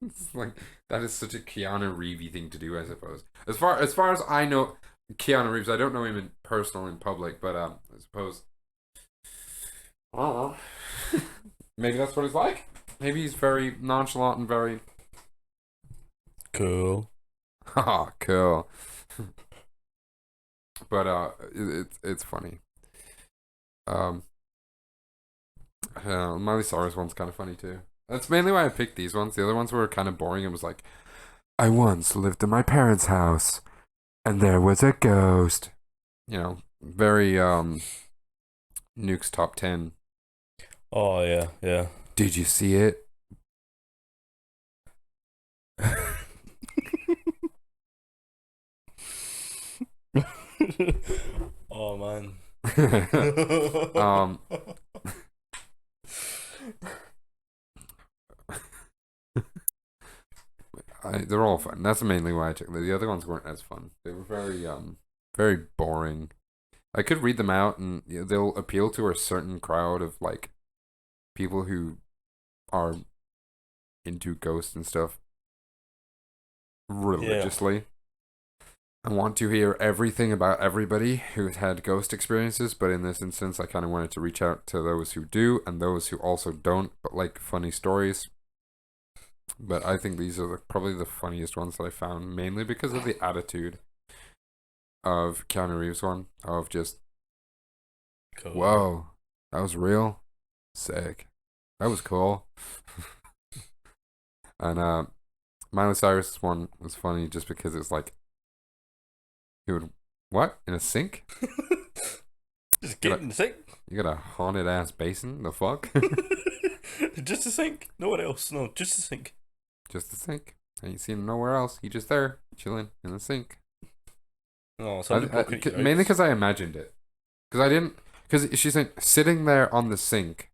It's like, that is such a Keanu Reevey thing to do, I suppose. As far as I know, Keanu Reeves, I don't know him in personal in public, but I suppose, I don't know. Maybe that's what he's like. Maybe he's very nonchalant and very Cool. Haha, cool. But it's funny. Um, Miley Cyrus one's kind of funny too. That's mainly why I picked these ones. The other ones were kind of boring. It was like, I once lived in my parents' house, and there was a ghost. You know, very Nuke's top 10. Oh yeah, yeah. Did you see it? Oh man. um, they're all fun. That's mainly why I took them. The other ones weren't as fun. They were very boring. I could read them out, and they'll appeal to a certain crowd of like people who are into ghosts and stuff religiously. I want to hear everything about everybody who's had ghost experiences, but in this instance, I kind of wanted to reach out to those who do and those who also don't, but like funny stories. But I think these are probably the funniest ones that I found, mainly because of the attitude of Keanu Reeves one, of just, Cool. whoa, that was real? Sick. That was cool. And Miley Cyrus one was funny just because it's like, he would, what? In a sink? Just get in the sink. You got a haunted ass basin? The fuck? Just a sink. No one else. No, just a sink. Just the sink. I ain't seen him nowhere else. He just there, chilling in the sink. Oh, Mainly because I imagined it. Because I didn't. Because she's sitting there on the sink.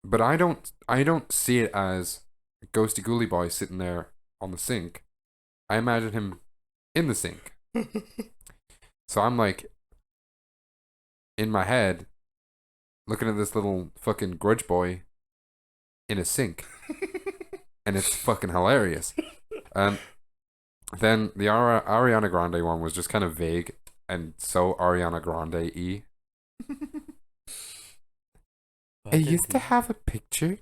But I don't see it as a ghosty ghoulie boy sitting there on the sink. I imagine him in the sink. So I'm like, in my head, looking at this little fucking grudge boy in a sink. And it's fucking hilarious. Then the Ariana Grande one was just kind of vague and so Ariana Grande-y. I used to have a picture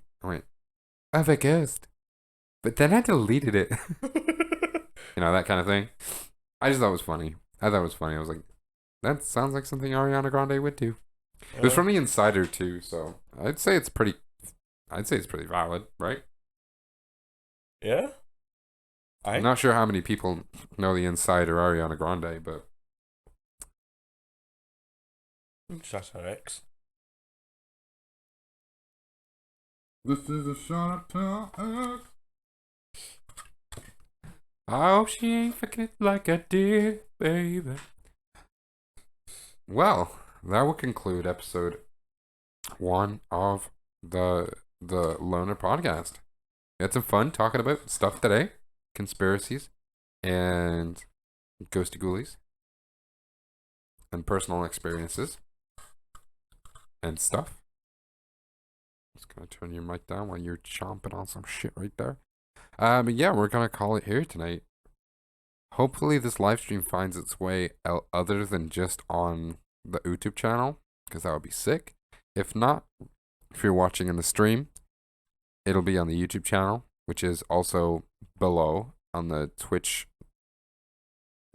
of a ghost, but then I deleted it. You know, that kind of thing. I just thought it was funny. I was like, that sounds like something Ariana Grande would do. It was from The Insider too, so I'd say it's pretty valid, right? Yeah. I'm not sure how many people know The Insider Ariana Grande, but That's our ex. this is a shot to her. I hope she ain't fucking it like I did, baby. Well, that will conclude episode 1 of the Loner podcast. We had some fun talking about stuff today, conspiracies, and ghosty ghoulies, and personal experiences, and stuff. Just gonna turn your mic down while you're chomping on some shit right there. But yeah, we're gonna call it here tonight. Hopefully, this live stream finds its way out other than just on the YouTube channel, because that would be sick. If not, if you're watching in the stream, it'll be on the YouTube channel, which is also below on the Twitch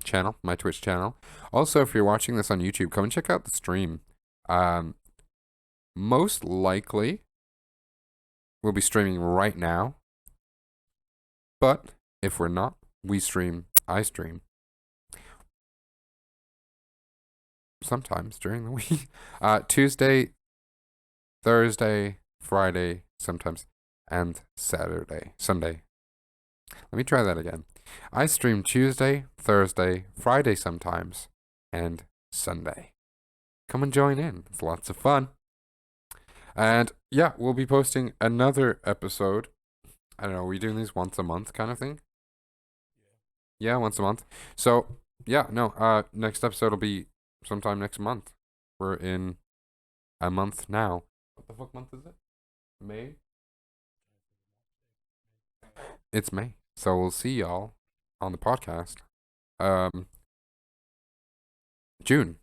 channel, my Twitch channel. Also, if you're watching this on YouTube, come and check out the stream. Most likely, we'll be streaming right now. But if we're not, I stream. Sometimes during the week. Tuesday, Thursday, Friday, sometimes, and Sunday. Let me try that again. I stream Tuesday, Thursday, Friday sometimes, and Sunday. Come and join in. It's lots of fun. And yeah, we'll be posting another episode. I don't know, are we doing these once a month kind of thing? Yeah, once a month. So, yeah, no, next episode will be sometime next month. We're in a month now. What the fuck month is it? May? It's May. So we'll see y'all on the podcast. June.